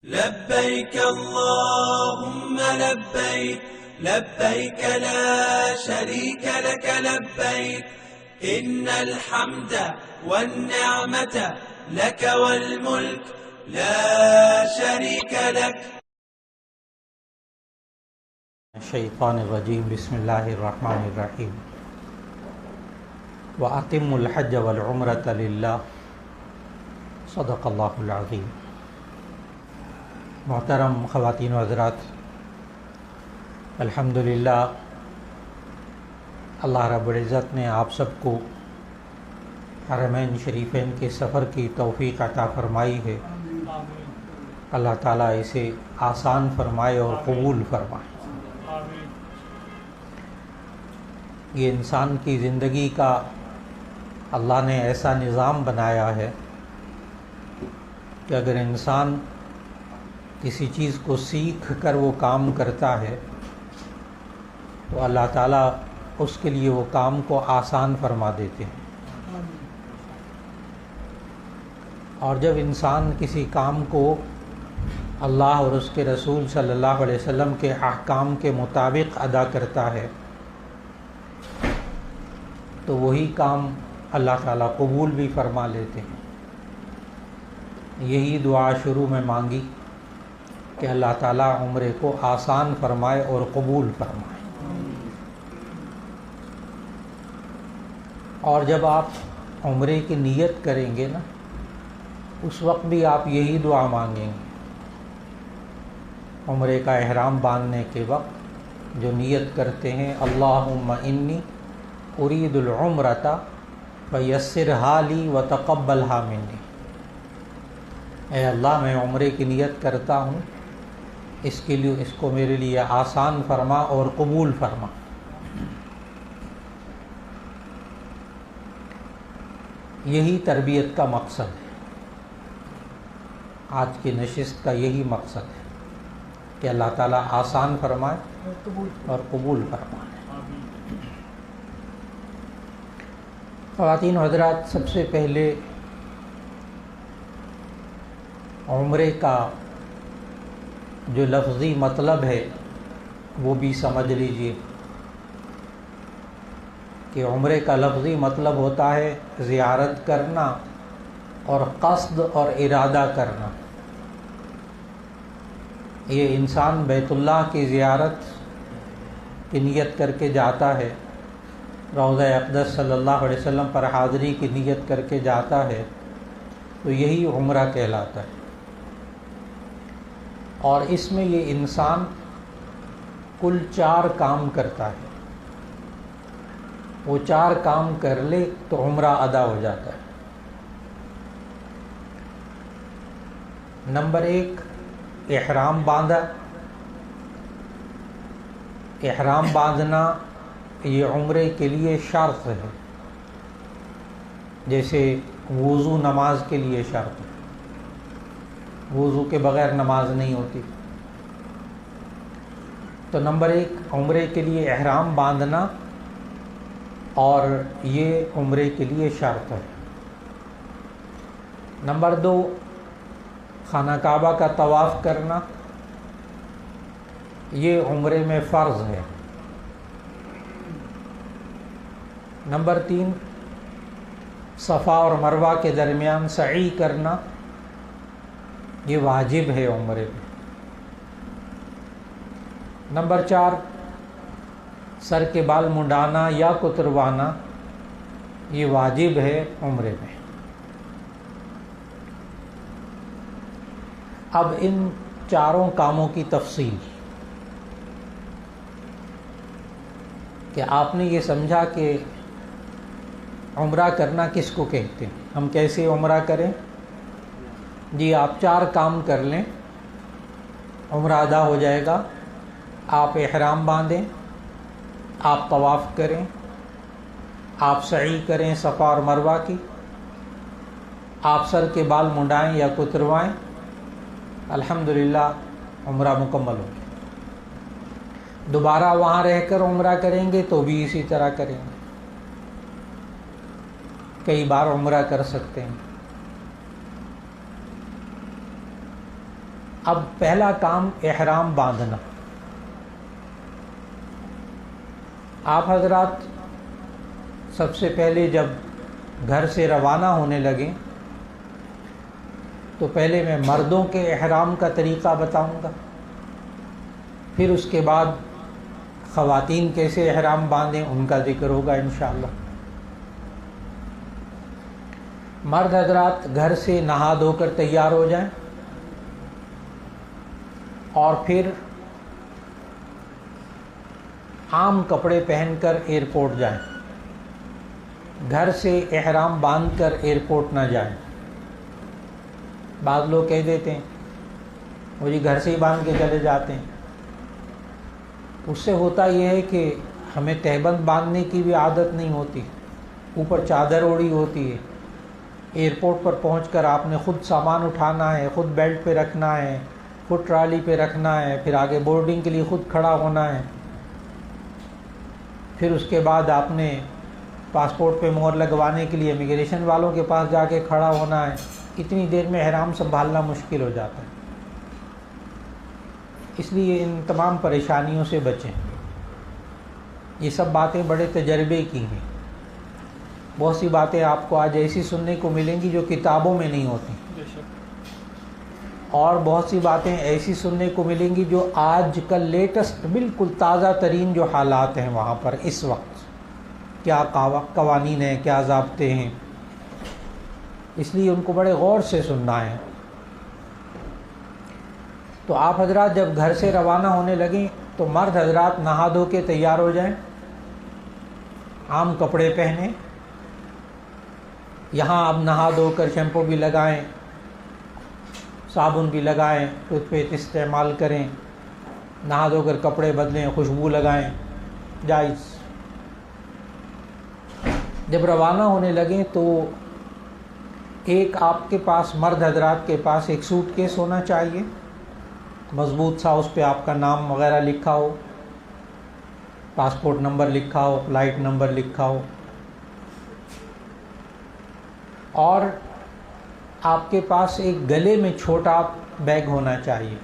لبيك اللهم لبيك لبيك لا شريك لك لبيك إن الحمد والنعمة لك والملك لا شريك لك. الشیطان الرجیم. بسم اللہ الرحمن الرحیم. وَأَتِمُّ الْحَجَّ وَالْعُمْرَةَ لِلَّهِ صدق اللہ العظیم. محترم خواتین و حضرات، الحمدللہ اللہ رب العزت نے آپ سب کو حرمین شریفین کے سفر کی توفیق عطا فرمائی ہے. اللہ تعالیٰ اسے آسان فرمائے اور قبول فرمائے. یہ انسان کی زندگی کا اللہ نے ایسا نظام بنایا ہے کہ اگر انسان کسی چیز کو سیکھ کر وہ کام کرتا ہے تو اللہ تعالیٰ اس کے لیے وہ کام کو آسان فرما دیتے ہیں. اور جب انسان کسی کام کو اللہ اور اس کے رسول صلی اللہ علیہ وسلم کے احکام کے مطابق ادا کرتا ہے تو وہی کام اللہ تعالیٰ قبول بھی فرما لیتے ہیں. یہی دعا شروع میں مانگی کہ اللہ تعالیٰ عمرے کو آسان فرمائے اور قبول فرمائے. اور جب آپ عمرے کی نیت کریں گے نا، اس وقت بھی آپ یہی دعا مانگیں گے. عمرے کا احرام باندھنے کے وقت جو نیت کرتے ہیں، اللہم انی ارید العمرۃ فیسرھا لی وتقبلھا منی. اے اللہ، میں عمرے کی نیت کرتا ہوں، اس کو میرے لیے آسان فرما اور قبول فرما. یہی تربیت کا مقصد ہے. آج کی نشست کا یہی مقصد ہے کہ اللہ تعالیٰ آسان فرمائے اور قبول فرمائے. خواتین و حضرات، سب سے پہلے عمرے کا جو لفظی مطلب ہے وہ بھی سمجھ لیجئے کہ عمرے کا لفظی مطلب ہوتا ہے زیارت کرنا اور قصد اور ارادہ کرنا. یہ انسان بیت اللہ کی زیارت کی نیت کر کے جاتا ہے، روضہ اقدس صلی اللہ علیہ وسلم پر حاضری کی نیت کر کے جاتا ہے، تو یہی عمرہ کہلاتا ہے. اور اس میں یہ انسان کل 4 کام کرتا ہے. وہ 4 کام کر لے تو عمرہ ادا ہو جاتا ہے. نمبر 1، احرام باندھا. احرام باندھنا یہ عمرے کے لیے شرط ہے، جیسے وضو نماز کے لیے شرط ہے. وضو کے بغیر نماز نہیں ہوتی. تو نمبر 1 عمرے کے لیے احرام باندھنا، اور یہ عمرے کے لیے شرط ہے. نمبر 2 خانہ کعبہ کا طواف کرنا، یہ عمرے میں فرض ہے. نمبر 3 صفا اور مروہ کے درمیان سعی کرنا، یہ واجب ہے عمرے میں. نمبر 4 سر کے بال منڈانا یا کتروانا، یہ واجب ہے عمرے میں. اب ان 4 کاموں کی تفصیل کہ آپ نے یہ سمجھا کہ عمرہ کرنا کس کو کہتے ہیں، ہم کیسے عمرہ کریں. جی آپ 4 کام کر لیں، عمرہ ادا ہو جائے گا. آپ احرام باندھیں، آپ طواف کریں، آپ سعی کریں صفا اور مروہ کی، آپ سر کے بال منڈائیں یا کتروائیں، الحمدللہ عمرہ مکمل ہو. دوبارہ وہاں رہ کر عمرہ کریں گے تو بھی اسی طرح کریں گے. کئی بار عمرہ کر سکتے ہیں. اب پہلا کام احرام باندھنا. آپ حضرات سب سے پہلے جب گھر سے روانہ ہونے لگیں تو پہلے میں مردوں کے احرام کا طریقہ بتاؤں گا، پھر اس کے بعد خواتین کیسے احرام باندھیں ان کا ذکر ہوگا انشاءاللہ. مرد حضرات گھر سے نہا دھو کر تیار ہو جائیں اور پھر عام کپڑے پہن کر ایئرپورٹ جائیں. گھر سے احرام باندھ کر ایئرپورٹ نہ جائیں. بعض لوگ کہہ دیتے ہیں وہ جی گھر سے ہی باندھ کے چلے جاتے ہیں. اس سے ہوتا یہ ہے کہ ہمیں تہبند باندھنے کی بھی عادت نہیں ہوتی، اوپر چادر اوڑھی ہوتی ہے. ایئرپورٹ پر پہنچ کر آپ نے خود سامان اٹھانا ہے، خود بیلٹ پہ رکھنا ہے، خود ٹرالی پہ رکھنا ہے، پھر آگے بورڈنگ کے لیے خود کھڑا ہونا ہے. پھر اس کے بعد آپ نے پاسپورٹ پہ مہر لگوانے کے لیے امیگریشن والوں کے پاس جا کے کھڑا ہونا ہے. اتنی دیر میں احرام سنبھالنا مشکل ہو جاتا ہے. اس لیے ان تمام پریشانیوں سے بچیں. یہ سب باتیں بڑے تجربے کی ہیں. بہت سی باتیں آپ کو آج ایسی سننے کو ملیں گی جو کتابوں میں نہیں ہوتی، اور بہت سی باتیں ایسی سننے کو ملیں گی جو آج کل لیٹسٹ بالکل تازہ ترین جو حالات ہیں وہاں پر اس وقت کیا قوانین ہیں، کیا ضابطے ہیں. اس لیے ان کو بڑے غور سے سننا ہے. تو آپ حضرات جب گھر سے روانہ ہونے لگیں تو مرد حضرات نہا دھو کے تیار ہو جائیں، عام کپڑے پہنیں. یہاں آپ نہا دھو کر شیمپو بھی لگائیں، صابن بھی لگائیں، ٹوتھ پیسٹ استعمال کریں، نہا دھو کر کپڑے بدلیں، خوشبو لگائیں، جائز. جب روانہ ہونے لگیں تو ایک آپ کے پاس مرد حضرات کے پاس ایک سوٹ کیس ہونا چاہیے، مضبوط سا، اس پہ آپ کا نام وغیرہ لکھا ہو، پاسپورٹ نمبر لکھا ہو، فلائٹ نمبر لکھا ہو. اور آپ کے پاس ایک گلے میں چھوٹا بیگ ہونا چاہیے،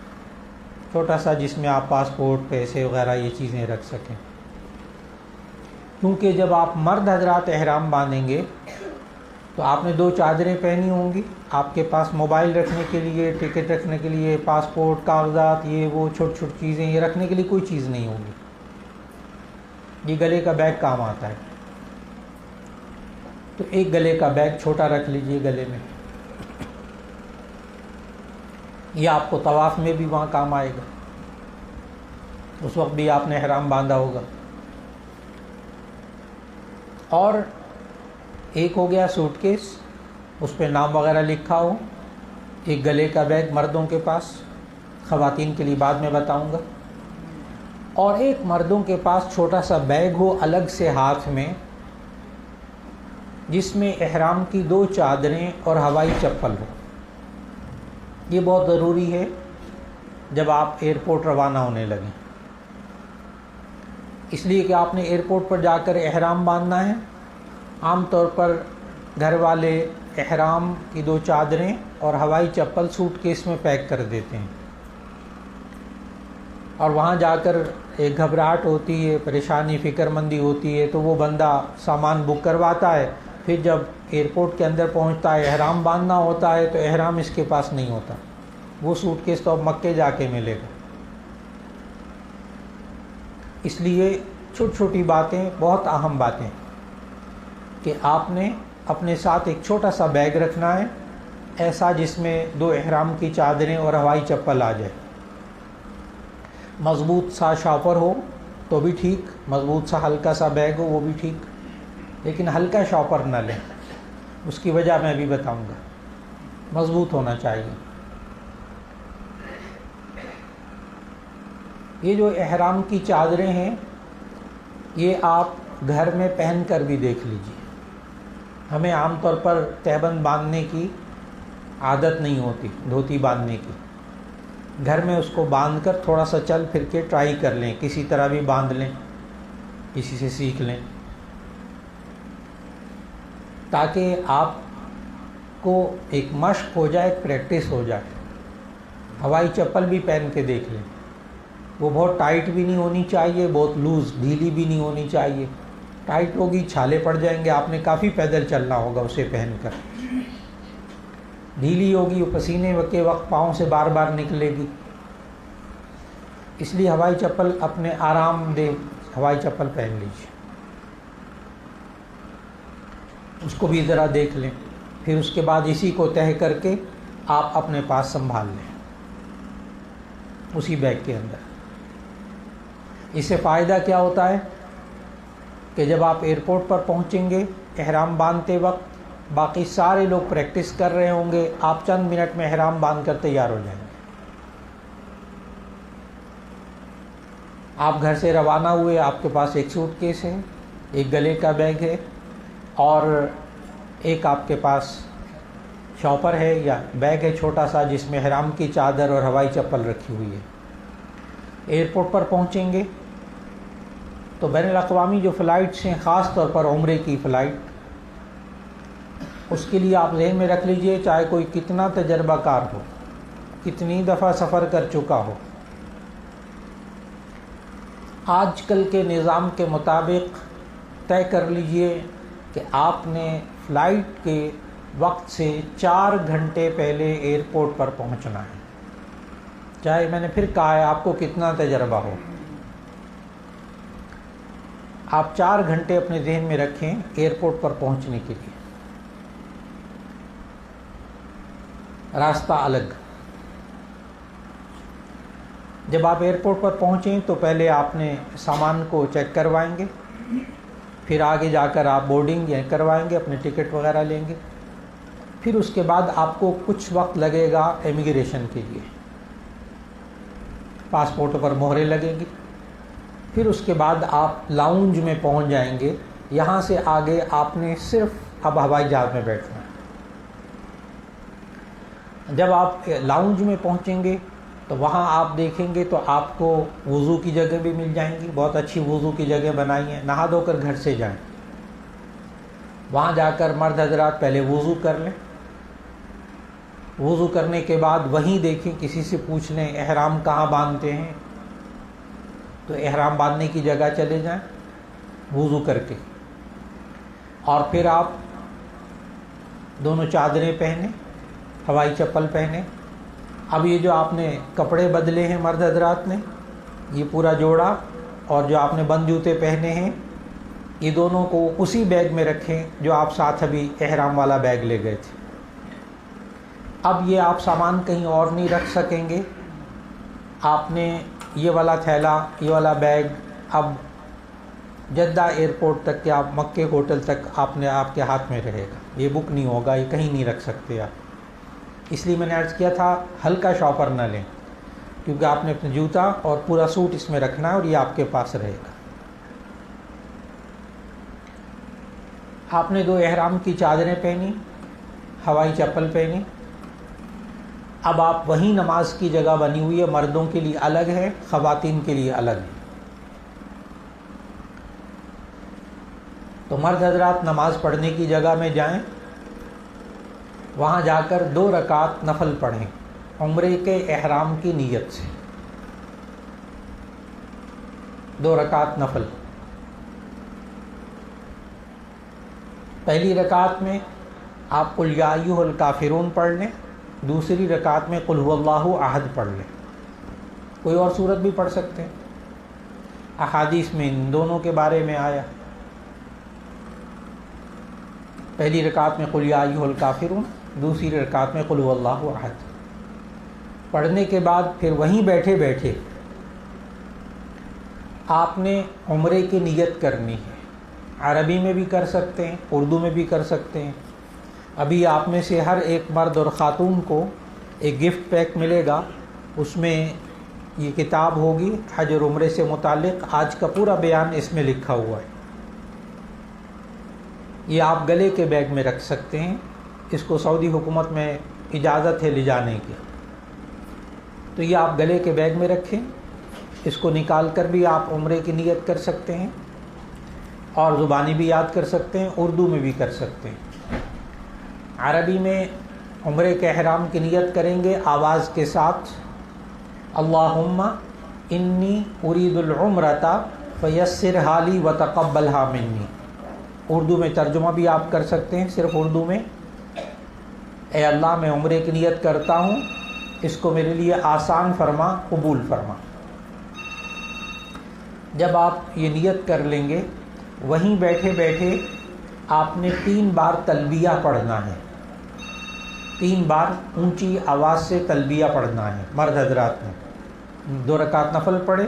چھوٹا سا، جس میں آپ پاسپورٹ، پیسے وغیرہ یہ چیزیں رکھ سکیں. کیونکہ جب آپ مرد حضرات احرام باندھیں گے تو آپ نے 2 چادریں پہنی ہوں گی. آپ کے پاس موبائل رکھنے کے لیے، ٹکٹ رکھنے کے لیے، پاسپورٹ، کاغذات، یہ وہ چھوٹی چھوٹی چیزیں یہ رکھنے کے لیے کوئی چیز نہیں ہوگی. یہ گلے کا بیگ کام آتا ہے. تو ایک گلے کا بیگ چھوٹا رکھ لیجئے گلے میں. یہ آپ کو طواف میں بھی وہاں کام آئے گا، اس وقت بھی آپ نے احرام باندھا ہوگا. اور ایک ہو گیا سوٹ کیس، اس پہ نام وغیرہ لکھا ہو. ایک گلے کا بیگ مردوں کے پاس، خواتین کے لیے بعد میں بتاؤں گا. اور ایک مردوں کے پاس چھوٹا سا بیگ ہو الگ سے ہاتھ میں، جس میں احرام کی 2 چادریں اور ہوائی چپل ہو. یہ بہت ضروری ہے جب آپ ایئرپورٹ روانہ ہونے لگیں، اس لیے کہ آپ نے ایئرپورٹ پر جا کر احرام باندھنا ہے. عام طور پر گھر والے احرام کی 2 چادریں اور ہوائی چپل سوٹ کیس میں پیک کر دیتے ہیں، اور وہاں جا کر ایک گھبراہٹ ہوتی ہے، پریشانی، فکر مندی ہوتی ہے. تو وہ بندہ سامان بک کرواتا ہے، پھر جب ایئرپورٹ کے اندر پہنچتا ہے، احرام باندھنا ہوتا ہے تو احرام اس کے پاس نہیں ہوتا. وہ سوٹ کیس تو اب مکے جا کے ملے گا. اس لیے چھوٹی چھوٹی باتیں بہت اہم باتیں کہ آپ نے اپنے ساتھ ایک چھوٹا سا بیگ رکھنا ہے، ایسا جس میں 2 احرام کی چادریں اور ہوائی چپل آ جائے. مضبوط سا شاپر ہو تو بھی ٹھیک، مضبوط سا ہلکا سا بیگ ہو وہ بھی ٹھیک، لیکن ہلکا شاپر نہ لیں. اس کی وجہ میں بھی بتاؤں گا. مضبوط ہونا چاہیے. یہ جو احرام کی چادریں ہیں یہ آپ گھر میں پہن کر بھی دیکھ لیجیے. ہمیں عام طور پر تہبند باندھنے کی عادت نہیں ہوتی، دھوتی باندھنے کی. گھر میں اس کو باندھ کر تھوڑا سا چل پھر کے ٹرائی کر لیں، کسی طرح بھی باندھ لیں، کسی سے سیکھ لیں، تاکہ آپ کو ایک مشق ہو جائے، ایک پریکٹس ہو جائے. ہوائی چپل بھی پہن کے دیکھ لیں، وہ بہت ٹائٹ بھی نہیں ہونی چاہیے، بہت لوز ڈھیلی بھی نہیں ہونی چاہیے. ٹائٹ ہوگی چھالے پڑ جائیں گے، آپ نے کافی پیدل چلنا ہوگا اسے پہن کر. ڈھیلی ہوگی، وہ پسینے کے وقت پاؤں سے بار بار نکلے گی. اس لیے ہوائی چپل اپنے آرام دہ ہوائی چپل پہن لیجیے. اس کو بھی ذرا دیکھ لیں. پھر اس کے بعد اسی کو تہہ کر کے آپ اپنے پاس سنبھال لیں اسی بیگ کے اندر. اس سے فائدہ کیا ہوتا ہے کہ جب آپ ایئرپورٹ پر پہنچیں گے احرام باندھتے وقت باقی سارے لوگ پریکٹس کر رہے ہوں گے، آپ چند منٹ میں احرام باندھ کر تیار ہو جائیں گے. آپ گھر سے روانہ ہوئے، آپ کے پاس ایک سوٹ کیس ہے، ایک گلے کا بیگ ہے، اور ایک آپ کے پاس شاپر ہے یا بیگ ہے چھوٹا سا جس میں احرام کی چادر اور ہوائی چپل رکھی ہوئی ہے. ایئرپورٹ پر پہنچیں گے تو بین الاقوامی جو فلائٹس ہیں، خاص طور پر عمرے کی فلائٹ، اس کے لیے آپ ذہن میں رکھ لیجئے چاہے کوئی کتنا تجربہ کار ہو، کتنی دفعہ سفر کر چکا ہو، آج کل کے نظام کے مطابق طے کر لیجئے کہ آپ نے فلائٹ کے وقت سے 4 گھنٹے پہلے ایئرپورٹ پر پہنچنا ہے. چاہے میں نے پھر کہا ہے آپ کو کتنا تجربہ ہو، آپ 4 گھنٹے اپنے ذہن میں رکھیں ایئرپورٹ پر پہنچنے کے لیے. راستہ الگ. جب آپ ایئرپورٹ پر پہنچیں تو پہلے آپ نے سامان کو چیک کروائیں گے، پھر آگے جا کر آپ بورڈنگ کروائیں گے، اپنے ٹکٹ وغیرہ لیں گے. پھر اس کے بعد آپ کو کچھ وقت لگے گا امیگریشن کے لیے، پاسپورٹ پر مہرے لگیں گی. پھر اس کے بعد آپ لاؤنج میں پہنچ جائیں گے. یہاں سے آگے آپ نے صرف اب ہوائی جہاز میں بیٹھنا ہے. جب آپ لاؤنج میں پہنچیں گے تو وہاں آپ دیکھیں گے تو آپ کو وضو کی جگہ بھی مل جائیں گی، بہت اچھی وضو کی جگہ بنائی ہیں. نہا دھو کر گھر سے جائیں، وہاں جا کر مرد حضرات پہلے وضو کر لیں. وضو کرنے کے بعد وہیں دیکھیں، کسی سے پوچھ لیں احرام کہاں باندھتے ہیں، تو احرام باندھنے کی جگہ چلے جائیں وضو کر کے. اور پھر آپ دونوں چادریں پہنیں، ہوائی چپل پہنیں. اب یہ جو آپ نے کپڑے بدلے ہیں مرد حضرات نے، یہ پورا جوڑا، اور جو آپ نے بند جوتے پہنے ہیں، یہ دونوں کو اسی بیگ میں رکھیں جو آپ ساتھ ابھی احرام والا بیگ لے گئے تھے. اب یہ آپ سامان کہیں اور نہیں رکھ سکیں گے. آپ نے یہ والا تھیلا، یہ والا بیگ اب جدہ ایئرپورٹ تک یا مکے ہوٹل تک آپ کے ہاتھ میں رہے گا. یہ بک نہیں ہوگا، یہ کہیں نہیں رکھ سکتے آپ. اس لیے میں نے عرض کیا تھا ہلکا شاپر نہ لیں، کیونکہ آپ نے اپنا جوتا اور پورا سوٹ اس میں رکھنا ہے اور یہ آپ کے پاس رہے گا. آپ نے 2 احرام کی چادریں پہنی، ہوائی چپل پہنی. اب آپ وہیں نماز کی جگہ بنی ہوئی ہے، مردوں کے لیے الگ ہے، خواتین کے لیے الگ ہے. تو مرد حضرات نماز پڑھنے کی جگہ میں جائیں، وہاں جا کر 2 رکعت نفل پڑھیں عمرے کے احرام کی نیت سے. 2 رکعت نفل. پہلی رکعت میں آپ قل یا ایھا الکافرون پڑھ لیں، دوسری رکعت میں قل ھو اللہ احد پڑھ لیں. کوئی اور سورت بھی پڑھ سکتے ہیں، احادیث میں ان دونوں کے بارے میں آیا. پہلی رکعت میں قل یا ایھا الکافرون، دوسری رکعت میں قل ھو اللہ احد. پڑھنے کے بعد پھر وہیں بیٹھے بیٹھے آپ نے عمرے کی نیت کرنی ہے. عربی میں بھی کر سکتے ہیں، اردو میں بھی کر سکتے ہیں. ابھی آپ میں سے ہر ایک مرد اور خاتون کو ایک گفٹ پیک ملے گا، اس میں یہ کتاب ہوگی حج اور عمرے سے متعلق. آج کا پورا بیان اس میں لکھا ہوا ہے. یہ آپ گلے کے بیگ میں رکھ سکتے ہیں. اس کو سعودی حکومت میں اجازت ہے لے جانے کی، تو یہ آپ گلے کے بیگ میں رکھیں. اس کو نکال کر بھی آپ عمرے کی نیت کر سکتے ہیں، اور زبانی بھی یاد کر سکتے ہیں، اردو میں بھی کر سکتے ہیں. عربی میں عمرے کے احرام کی نیت کریں گے آواز کے ساتھ، اللہم انی ارید العمرۃ فیسرھا لی وتقبلھا منی. اردو میں ترجمہ بھی آپ کر سکتے ہیں صرف اردو میں. اے اللہ میں عمرے کی نیت کرتا ہوں، اس کو میرے لیے آسان فرما، قبول فرما. جب آپ یہ نیت کر لیں گے وہیں بیٹھے بیٹھے آپ نے 3 بار تلبیہ پڑھنا ہے. 3 بار اونچی آواز سے تلبیہ پڑھنا ہے. مرد حضرات نے 2 رکعت نفل پڑھے،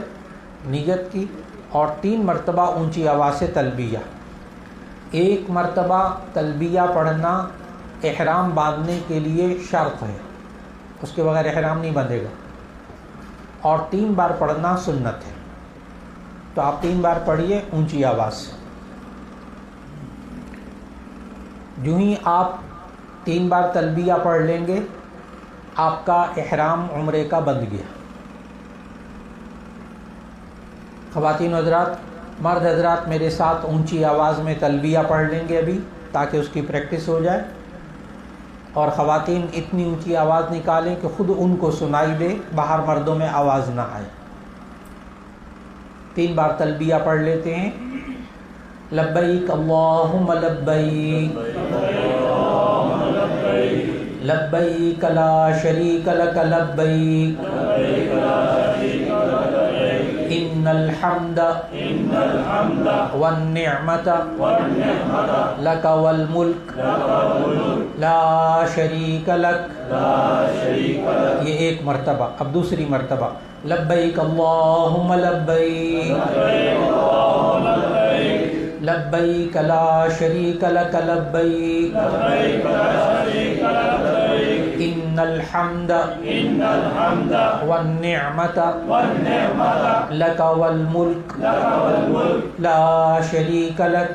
نیت کی، اور 3 مرتبہ اونچی آواز سے تلبیہ. 1 مرتبہ تلبیہ پڑھنا احرام باندھنے کے لیے شرط ہے، اس کے بغیر احرام نہیں بندھے گا. اور 3 بار پڑھنا سنت ہے. تو آپ 3 بار پڑھیے اونچی آواز سے. جو ہی آپ 3 بار تلبیہ پڑھ لیں گے آپ کا احرام عمرے کا بندھ گیا. خواتین حضرات، مرد حضرات میرے ساتھ اونچی آواز میں تلبیہ پڑھ لیں گے ابھی تاکہ اس کی پریکٹس ہو جائے. اور خواتین اتنی اونچی آواز نکالیں کہ خود ان کو سنائی دے، باہر مردوں میں آواز نہ آئے. 3 بار تلبیہ پڑھ لیتے ہیں. لبیک اللہم لبیک لبیک لا شریک لک لبیک ان الحمد والنعمت لک والملک لا شریک لک. یہ 1 مرتبہ. اب دوسری مرتبہ لبیک اللہم لبیک لبیک لا شریک لک لبیک ان الحمد والنعمت لک والملک لا شریک لک.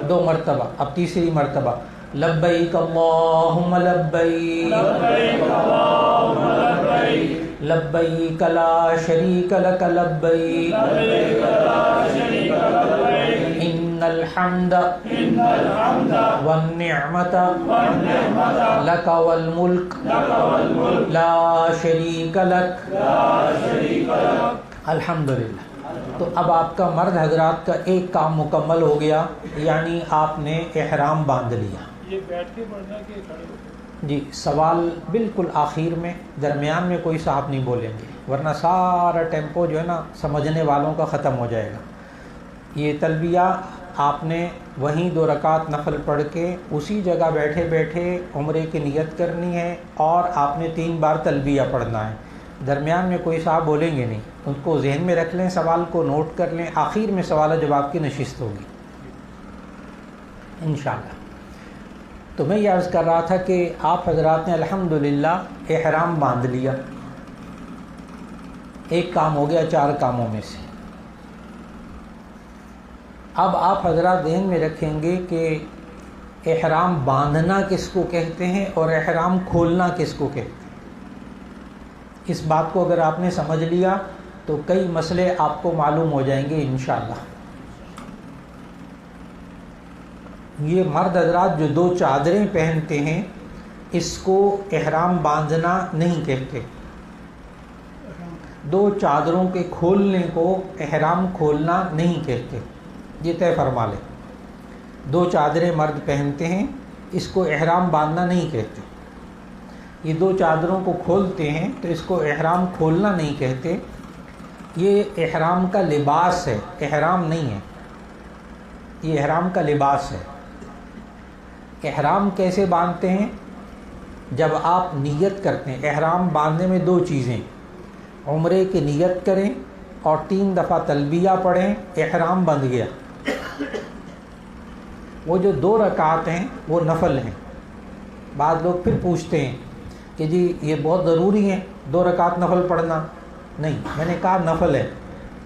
2 مرتبہ. اب تیسری مرتبہ لبیک اللہم لبیک لبیک لا شریک لک لبیک ان الحمد والنعمت لک والملک لا شریک لک. الحمدللہ. تو اب آپ کا مرد حضرات کا ایک کام مکمل ہو گیا، یعنی آپ نے احرام باندھ لیا. یہ بیٹھ کے پڑھنا کہ کھڑے ہو؟ جی سوال بالکل آخر میں، درمیان میں کوئی صاحب نہیں بولیں گے ورنہ سارا ٹیمپو جو ہے نا سمجھنے والوں کا ختم ہو جائے گا. یہ تلبیہ آپ نے وہیں 2 رکعت نفل پڑھ کے اسی جگہ بیٹھے بیٹھے عمرے کی نیت کرنی ہے، اور آپ نے 3 بار تلبیہ پڑھنا ہے. درمیان میں کوئی صاحب بولیں گے نہیں. ان کو ذہن میں رکھ لیں، سوال کو نوٹ کر لیں، آخر میں سوال و جواب کی نشست ہوگی انشاءاللہ. تو میں یہ عرض کر رہا تھا کہ آپ حضرات نے الحمدللہ احرام باندھ لیا. ایک کام ہو گیا 4 کاموں میں سے. اب آپ حضرات ذہن میں رکھیں گے کہ احرام باندھنا کس کو کہتے ہیں اور احرام کھولنا کس کو کہتے ہیں. اس بات کو اگر آپ نے سمجھ لیا تو کئی مسئلے آپ کو معلوم ہو جائیں گے انشاءاللہ. یہ مرد حضرات جو 2 چادریں پہنتے ہیں اس کو احرام باندھنا نہیں کہتے. 2 چادروں کے کھولنے کو احرام کھولنا نہیں کہتے. یہ طے فرما لیں. 2 چادریں مرد پہنتے ہیں اس کو احرام باندھنا نہیں کہتے. یہ 2 چادروں کو کھولتے ہیں تو اس کو احرام کھولنا نہیں کہتے. یہ احرام کا لباس ہے، احرام نہیں ہے. یہ احرام کا لباس ہے. احرام کیسے باندھتے ہیں؟ جب آپ نیت کرتے ہیں. احرام باندھنے میں 2 چیزیں، عمرے کی نیت کریں اور 3 دفعہ تلبیہ پڑھیں، احرام بندھ گیا. وہ جو 2 رکعت ہیں وہ نفل ہیں. بعض لوگ پھر پوچھتے ہیں کہ جی یہ بہت ضروری ہے 2 رکعت نفل پڑھنا. نہیں، میں نے کہا نفل ہے.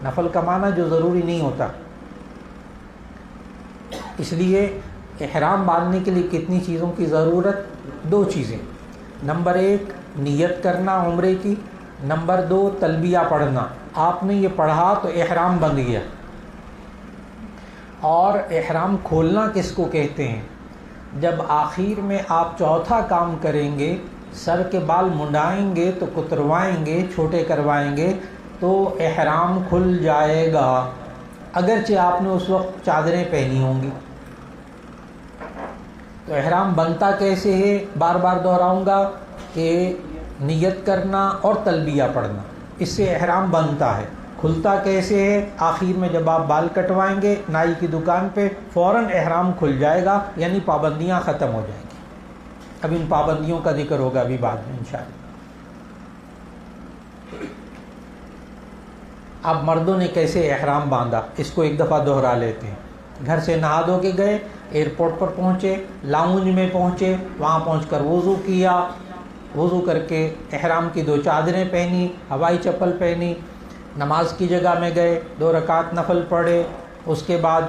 نفل کا معنی جو ضروری نہیں ہوتا. اس لیے احرام باندھنے کے لیے کتنی چیزوں کی ضرورت؟ 2 چیزیں. نمبر 1 نیت کرنا عمرے کی، نمبر 2 تلبیہ پڑھنا. آپ نے یہ پڑھا تو احرام بندھ گیا. اور احرام کھولنا کس کو کہتے ہیں؟ جب آخر میں آپ چوتھا کام کریں گے سر کے بال منڈائیں گے تو کتروائیں گے، چھوٹے کروائیں گے تو احرام کھل جائے گا، اگرچہ آپ نے اس وقت چادریں پہنی ہوں گی۔ تو احرام بنتا کیسے ہے؟ بار بار دہراؤں گا کہ نیت کرنا اور تلبیہ پڑھنا، اس سے احرام بنتا ہے۔ کھلتا کیسے ہے؟ آخر میں جب آپ بال کٹوائیں گے نائی کی دکان پہ، فوراً احرام کھل جائے گا، یعنی پابندیاں ختم ہو جائیں گی۔ اب ان پابندیوں کا ذکر ہوگا ابھی بعد میں انشاءاللہ۔ اب مردوں نے کیسے احرام باندھا اس کو ایک دفعہ دہرا لیتے ہیں۔ گھر سے نہا دھو کے گئے، ایئرپورٹ پر پہنچے، لاؤنج میں پہنچے، وہاں پہنچ کر وضو کیا، وضو کر کے احرام کی 2 چادریں پہنی، ہوائی چپل پہنی، نماز کی جگہ میں گئے، 2 رکعت نفل پڑھے، اس کے بعد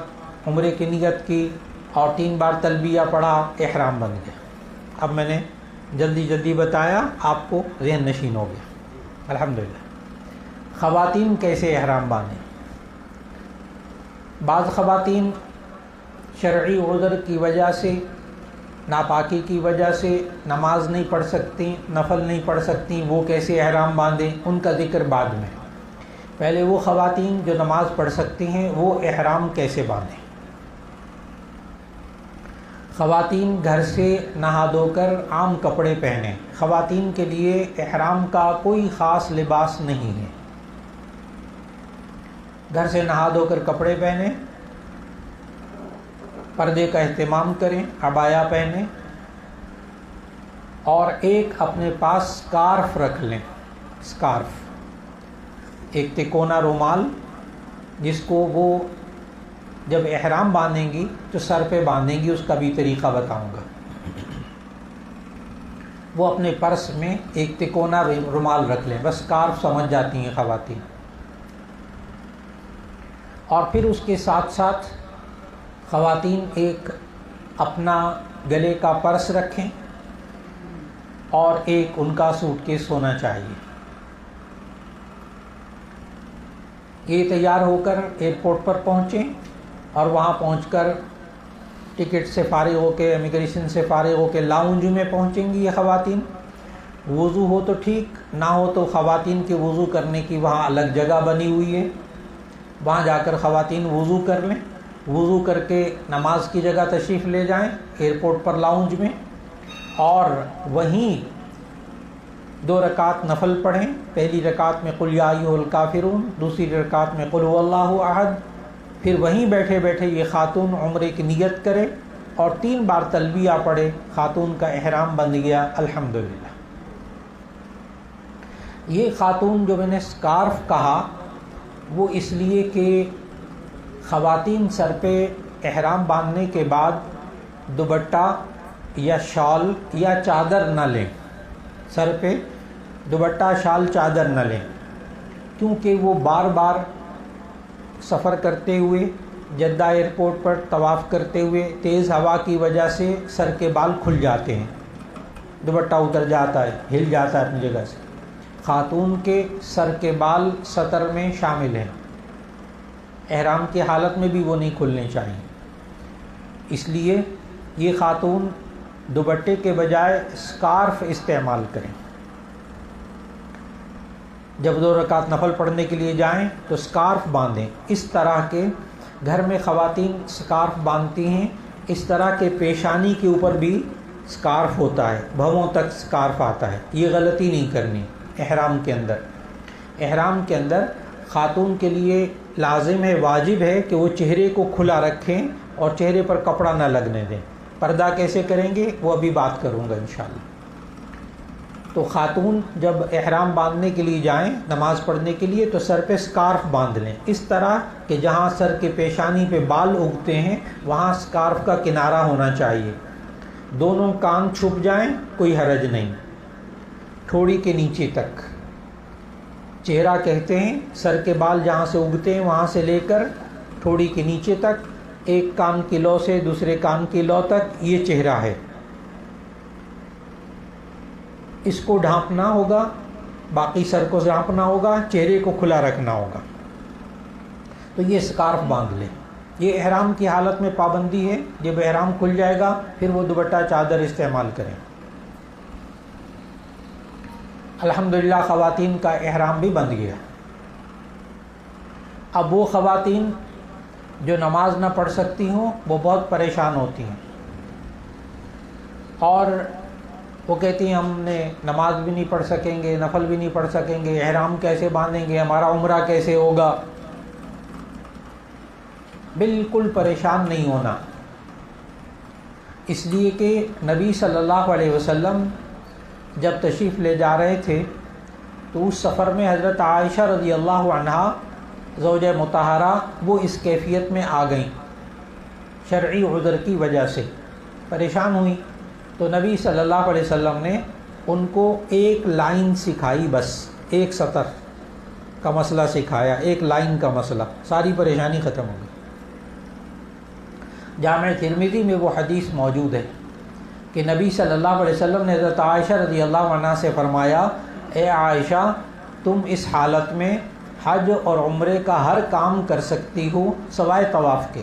عمرے کی نیت کی اور 3 بار تلبیہ پڑھا، احرام بن گیا۔ اب میں نے جلدی بتایا، آپ کو ذہن نشین ہو گیا الحمدللہ۔ خواتین کیسے احرام باندھیں؟ بعض خواتین شرعی عذر کی وجہ سے، ناپاکی کی وجہ سے نماز نہیں پڑھ سکتی، نفل نہیں پڑھ سکتی، وہ کیسے احرام باندھیں؟ ان کا ذکر بعد میں۔ پہلے وہ خواتین جو نماز پڑھ سکتی ہیں وہ احرام کیسے باندھیں؟ خواتین گھر سے نہا دھو کر عام کپڑے پہنیں۔ خواتین کے لیے احرام کا کوئی خاص لباس نہیں ہے۔ گھر سے نہا دھو کر کپڑے پہنیں، پردے کا اہتمام کریں، عبایا پہنیں، اور ایک اپنے پاس سکارف رکھ لیں۔ سکارف ایک تکونا رومال، جس کو وہ جب احرام باندھیں گی تو سر پہ باندھیں گی، اس کا بھی طریقہ بتاؤں گا۔ وہ اپنے پرس میں ایک تکونا رومال رکھ لیں، بس سکارف سمجھ جاتی ہیں خواتین۔ اور پھر اس کے ساتھ ساتھ خواتین ایک اپنا گلے کا پرس رکھیں اور ایک ان کا سوٹ کیس ہونا چاہیے۔ یہ تیار ہو کر ایئرپورٹ پر پہنچیں اور وہاں پہنچ کر ٹکٹ سے فارغ ہو کے، امیگریشن سے فارغ ہو کے لاؤنج میں پہنچیں گی یہ خواتین۔ وضو ہو تو ٹھیک، نہ ہو تو خواتین کے وضو کرنے کی وہاں الگ جگہ بنی ہوئی ہے، وہاں جا کر خواتین وضو کر لیں، وضو کر کے نماز کی جگہ تشریف لے جائیں ایئرپورٹ پر لاؤنج میں، اور وہیں 2 رکعت نفل پڑھیں۔ پہلی رکعت میں قل یا ایھا الکافرون، دوسری رکعت میں قل ھو اللہ احد۔ پھر وہیں بیٹھے بیٹھے یہ خاتون عمرے کی نیت کرے اور 3 بار تلبیہ پڑھے، خاتون کا احرام بن گیا الحمدللہ۔ یہ خاتون جو میں نے سکارف کہا وہ اس لیے کہ خواتین سر پہ احرام باندھنے کے بعد دوپٹہ یا شال یا چادر نہ لیں، سر پہ دوپٹہ شال چادر نہ لیں، کیونکہ وہ بار بار سفر کرتے ہوئے جدہ ایئرپورٹ پر طواف کرتے ہوئے تیز ہوا کی وجہ سے سر کے بال کھل جاتے ہیں، دوپٹہ اتر جاتا ہے، ہل جاتا ہے اپنی جگہ سے۔ خاتون کے سر کے بال سطر میں شامل ہیں، احرام کی حالت میں بھی وہ نہیں کھلنے چاہیے، اس لیے یہ خاتون دوپٹے کے بجائے سکارف استعمال کریں۔ جب 2 رکعت نفل پڑھنے کے لیے جائیں تو سکارف باندھیں، اس طرح کے گھر میں خواتین سکارف باندھتی ہیں، اس طرح کے پیشانی کے اوپر بھی سکارف ہوتا ہے، بھووں تک سکارف آتا ہے، یہ غلطی نہیں کرنی۔ احرام کے اندر خاتون کے لیے لازم ہے، واجب ہے کہ وہ چہرے کو کھلا رکھیں اور چہرے پر کپڑا نہ لگنے دیں۔ پردہ کیسے کریں گے وہ ابھی بات کروں گا انشاءاللہ۔ تو خاتون جب احرام باندھنے کے لیے جائیں نماز پڑھنے کے لیے تو سر پہ سکارف باندھ لیں، اس طرح کہ جہاں سر کے پیشانی پہ بال اگتے ہیں وہاں سکارف کا کنارہ ہونا چاہیے، دونوں کان چھپ جائیں، کوئی حرج نہیں، تھوڑی کے نیچے تک۔ چہرہ کہتے ہیں سر کے بال جہاں سے اگتے ہیں وہاں سے لے کر تھوڑی کے نیچے تک، ایک کان کی لو سے دوسرے کان کی لو تک یہ چہرہ ہے، اس کو ڈھانپنا ہوگا، باقی سر کو ڈھانپنا ہوگا، چہرے کو کھلا رکھنا ہوگا۔ تو یہ سکارف باندھ لیں، یہ احرام کی حالت میں پابندی ہے، جب احرام کھل جائے گا پھر وہ دوپٹہ چادر استعمال کریں۔ الحمدللہ خواتین کا احرام بھی بندھ گیا. اب وہ خواتین جو نماز نہ پڑھ سکتی ہوں وہ بہت پریشان ہوتی ہیں اور وہ کہتی ہیں ہم نے نماز بھی نہیں پڑھ سکیں گے, نفل بھی نہیں پڑھ سکیں گے, احرام کیسے باندھیں گے, ہمارا عمرہ کیسے ہوگا. بالکل پریشان نہیں ہونا, اس لیے کہ نبی صلی اللہ علیہ وسلم جب تشریف لے جا رہے تھے تو اس سفر میں حضرت عائشہ رضی اللہ عنہا زوجہ مطہرہ وہ اس کیفیت میں آ گئیں, شرعی عذر کی وجہ سے پریشان ہوئی. تو نبی صلی اللہ علیہ وسلم نے ان کو ایک لائن سکھائی, بس ایک سطر کا مسئلہ سکھایا, ایک لائن کا مسئلہ, ساری پریشانی ختم ہو گئی. جامع ترمذی میں وہ حدیث موجود ہے کہ نبی صلی اللہ علیہ وسلم نے حضرت عائشہ رضی اللہ عنہا سے فرمایا, اے عائشہ تم اس حالت میں حج اور عمرے کا ہر کام کر سکتی ہو سوائے طواف کے,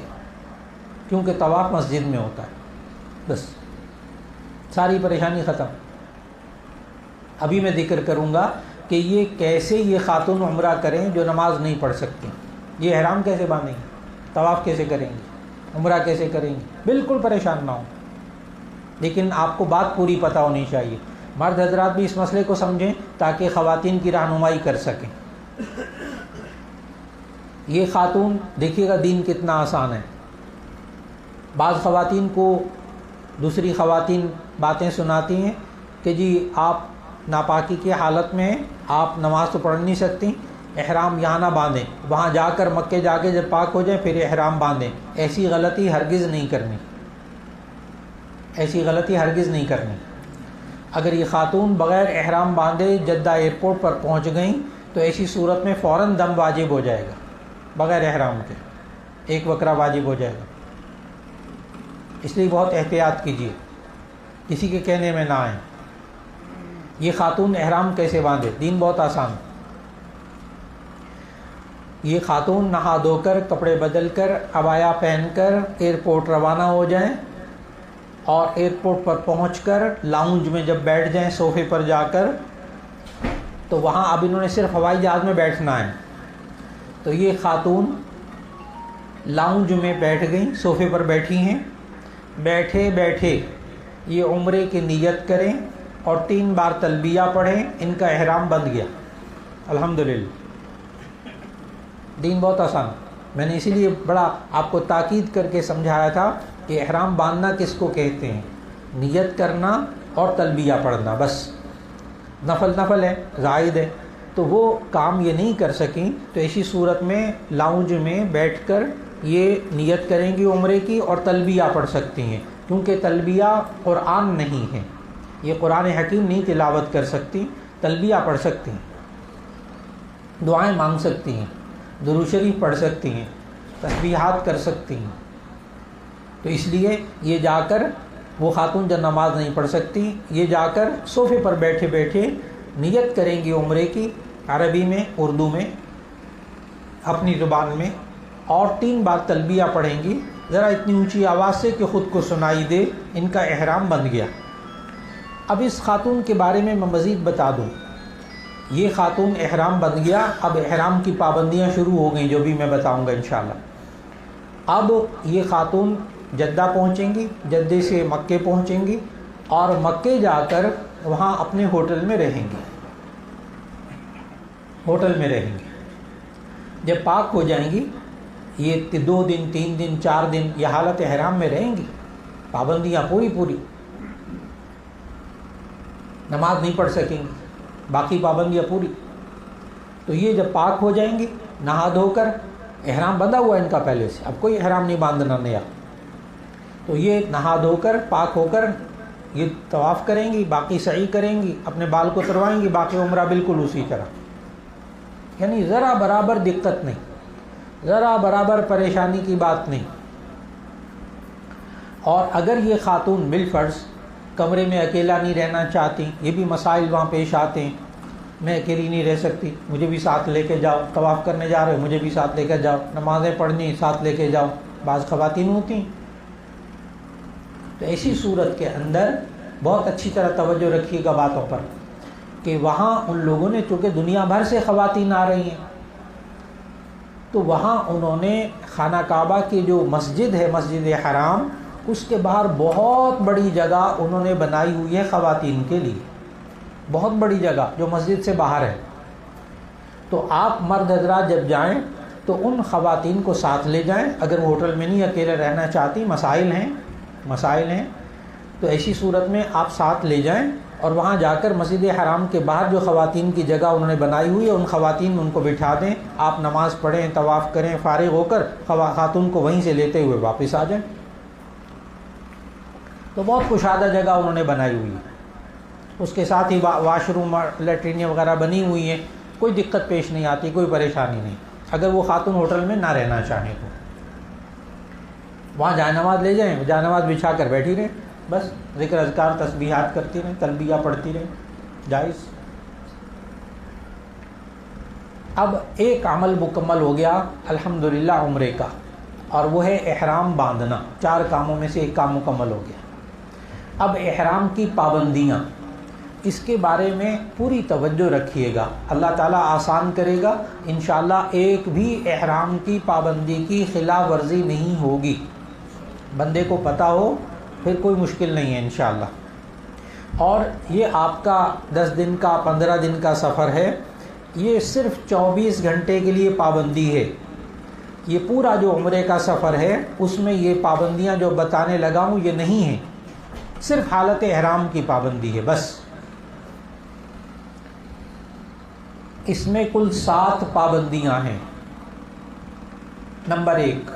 کیونکہ طواف مسجد میں ہوتا ہے, بس ساری پریشانی ختم. ابھی میں ذکر کروں گا کہ یہ کیسے یہ خاتون عمرہ کریں جو نماز نہیں پڑھ سکتی, یہ احرام کیسے باندھیں گی, طواف کیسے کریں گی, عمرہ کیسے کریں گی, بالکل پریشان نہ ہوں. لیکن آپ کو بات پوری پتہ ہونی چاہیے, مرد حضرات بھی اس مسئلے کو سمجھیں تاکہ خواتین کی رہنمائی کر سکیں. یہ خاتون دیکھیے گا دین کتنا آسان ہے. بعض خواتین کو دوسری خواتین باتیں سناتی ہیں کہ جی آپ ناپاکی کی حالت میں ہیں, آپ نماز تو پڑھ نہیں سکتی, احرام یہاں نہ باندھیں, وہاں جا کر مکے جا کے جب پاک ہو جائیں پھر احرام باندھیں. ایسی غلطی ہرگز نہیں کرنی, ایسی غلطی ہرگز نہیں کرنی. اگر یہ خاتون بغیر احرام باندھے جدہ ایئرپورٹ پر پہنچ گئیں تو ایسی صورت میں فوراً دم واجب ہو جائے گا, بغیر احرام کے ایک وقرہ واجب ہو جائے گا. اس لیے بہت احتیاط کیجیے, کسی کے کہنے میں نہ آئیں. یہ خاتون احرام کیسے باندھے, دین بہت آسان. یہ خاتون نہا دھو کر کپڑے بدل کر عبایا پہن کر ایئرپورٹ روانہ ہو جائیں اور ایئرپورٹ پر پہنچ کر لاؤنج میں جب بیٹھ جائیں صوفے پر جا کر, تو وہاں اب انہوں نے صرف ہوائی جہاز میں بیٹھنا ہے. تو یہ خاتون لاؤنج میں بیٹھ گئیں, صوفے پر بیٹھی ہیں, بیٹھے بیٹھے یہ عمرے کی نیت کریں اور 3 بار تلبیہ پڑھیں, ان کا احرام بند گیا. الحمدللہ دین بہت آسان. میں نے اسی لیے بڑا آپ کو تاکید کر کے سمجھایا تھا کہ احرام باندھنا کس کو کہتے ہیں, نیت کرنا اور تلبیہ پڑھنا, بس. نفل ہے, زائد ہے, تو وہ کام یہ نہیں کر سکیں تو ایسی صورت میں لاؤنج میں بیٹھ کر یہ نیت کریں گی عمرے کی اور تلبیہ پڑھ سکتی ہیں, کیونکہ تلبیہ قرآن نہیں ہے, یہ قرآن حکیم نہیں تلاوت کر سکتی, تلبیہ پڑھ سکتی ہیں, دعائیں مانگ سکتی ہیں, درود شریف پڑھ سکتی ہیں, تسبیحات کر سکتی ہیں. تو اس لیے یہ جا کر وہ خاتون جو نماز نہیں پڑھ سکتی, یہ جا کر صوفے پر بیٹھے بیٹھے نیت کریں گی عمرے کی, عربی میں, اردو میں, اپنی زبان میں, اور 3 بار تلبیہ پڑھیں گی, ذرا اتنی اونچی آواز سے کہ خود کو سنائی دے. ان کا احرام بند گیا. اب اس خاتون کے بارے میں مزید بتا دوں, یہ خاتون احرام بند گیا, اب احرام کی پابندیاں شروع ہو گئیں جو بھی میں بتاؤں گا انشاءاللہ. اب یہ خاتون جدہ پہنچیں گی, جدہ سے مکے پہنچیں گی اور مکے جا کر وہاں اپنے ہوٹل میں رہیں گی, ہوٹل میں رہیں گی. جب پاک ہو جائیں گی یہ 2 دن 3 دن 4 دن یہ حالت احرام میں رہیں گی, پابندیاں پوری, نماز نہیں پڑھ سکیں گی, باقی پابندیاں پوری. تو یہ جب پاک ہو جائیں گی نہا دھو کر, احرام بندھا ہوا ان کا پہلے سے, اب کوئی احرام نہیں باندھنا نیا, تو یہ نہا دھو کر پاک ہو کر یہ طواف کریں گی, باقی سعی کریں گی, اپنے بال کو تروائیں گی, باقی عمرہ بالکل اسی طرح. یعنی ذرا برابر دقت نہیں, ذرا برابر پریشانی کی بات نہیں. اور اگر یہ خاتون بالفرض کمرے میں اکیلا نہیں رہنا چاہتی, یہ بھی مسائل وہاں پیش آتے ہیں, میں اکیلی نہیں رہ سکتی, مجھے بھی ساتھ لے کے جاؤ, طواف کرنے جا رہے ہو مجھے بھی ساتھ لے کے جاؤ, نمازیں پڑھنی ساتھ لے کے جاؤ, بعض خواتین ہوتی ہیں. تو ایسی صورت کے اندر بہت اچھی طرح توجہ رکھیے گا باتوں پر کہ وہاں ان لوگوں نے، چونکہ دنیا بھر سے خواتین آ رہی ہیں، تو وہاں انہوں نے خانہ کعبہ کی جو مسجد ہے، مسجد حرام، اس کے باہر بہت بڑی جگہ انہوں نے بنائی ہوئی ہے خواتین کے لیے، بہت بڑی جگہ جو مسجد سے باہر ہے۔ تو آپ مرد حضرات جب جائیں تو ان خواتین کو ساتھ لے جائیں، اگر وہ ہوٹل میں نہیں اکیلے رہنا چاہتی، مسائل ہیں، تو ایسی صورت میں آپ ساتھ لے جائیں اور وہاں جا کر مسجد حرام کے باہر جو خواتین کی جگہ انہوں نے بنائی ہوئی ہے، ان خواتین میں ان کو بٹھا دیں، آپ نماز پڑھیں، طواف کریں، فارغ ہو کر خاتون کو وہیں سے لیتے ہوئے واپس آ جائیں۔ تو بہت کشادہ جگہ انہوں نے بنائی ہوئی ہے، اس کے ساتھ ہی واش روم، لیٹرینیں وغیرہ بنی ہوئی ہیں، کوئی دقت پیش نہیں آتی، کوئی پریشانی نہیں، اگر وہ خاتون ہوٹل میں نہ رہنا چاہیں تو وہاں جائے نماز لے جائیں، جائے نماز بچھا کر بیٹھی رہیں، بس ذکر اذکار تسبیحات کرتی رہیں، تلبیہ پڑھتی رہیں، جائز۔ اب ایک عمل مکمل ہو گیا الحمدللہ عمرے کا، اور وہ ہے احرام باندھنا، 4 کاموں میں سے ایک کام مکمل ہو گیا۔ اب احرام کی پابندیاں، اس کے بارے میں پوری توجہ رکھیے گا، اللہ تعالیٰ آسان کرے گا انشاءاللہ، ایک بھی احرام کی پابندی کی خلاف ورزی نہیں ہوگی، بندے کو پتہ ہو پھر کوئی مشکل نہیں ہے انشاءاللہ۔ اور یہ آپ کا 10 دن کا 15 دن کا سفر ہے، یہ صرف 24 گھنٹے کے لیے پابندی ہے، یہ پورا جو عمرے کا سفر ہے اس میں یہ پابندیاں جو بتانے لگا ہوں یہ نہیں ہیں، صرف حالت احرام کی پابندی ہے بس۔ اس میں کل 7 پابندیاں ہیں۔ نمبر 1،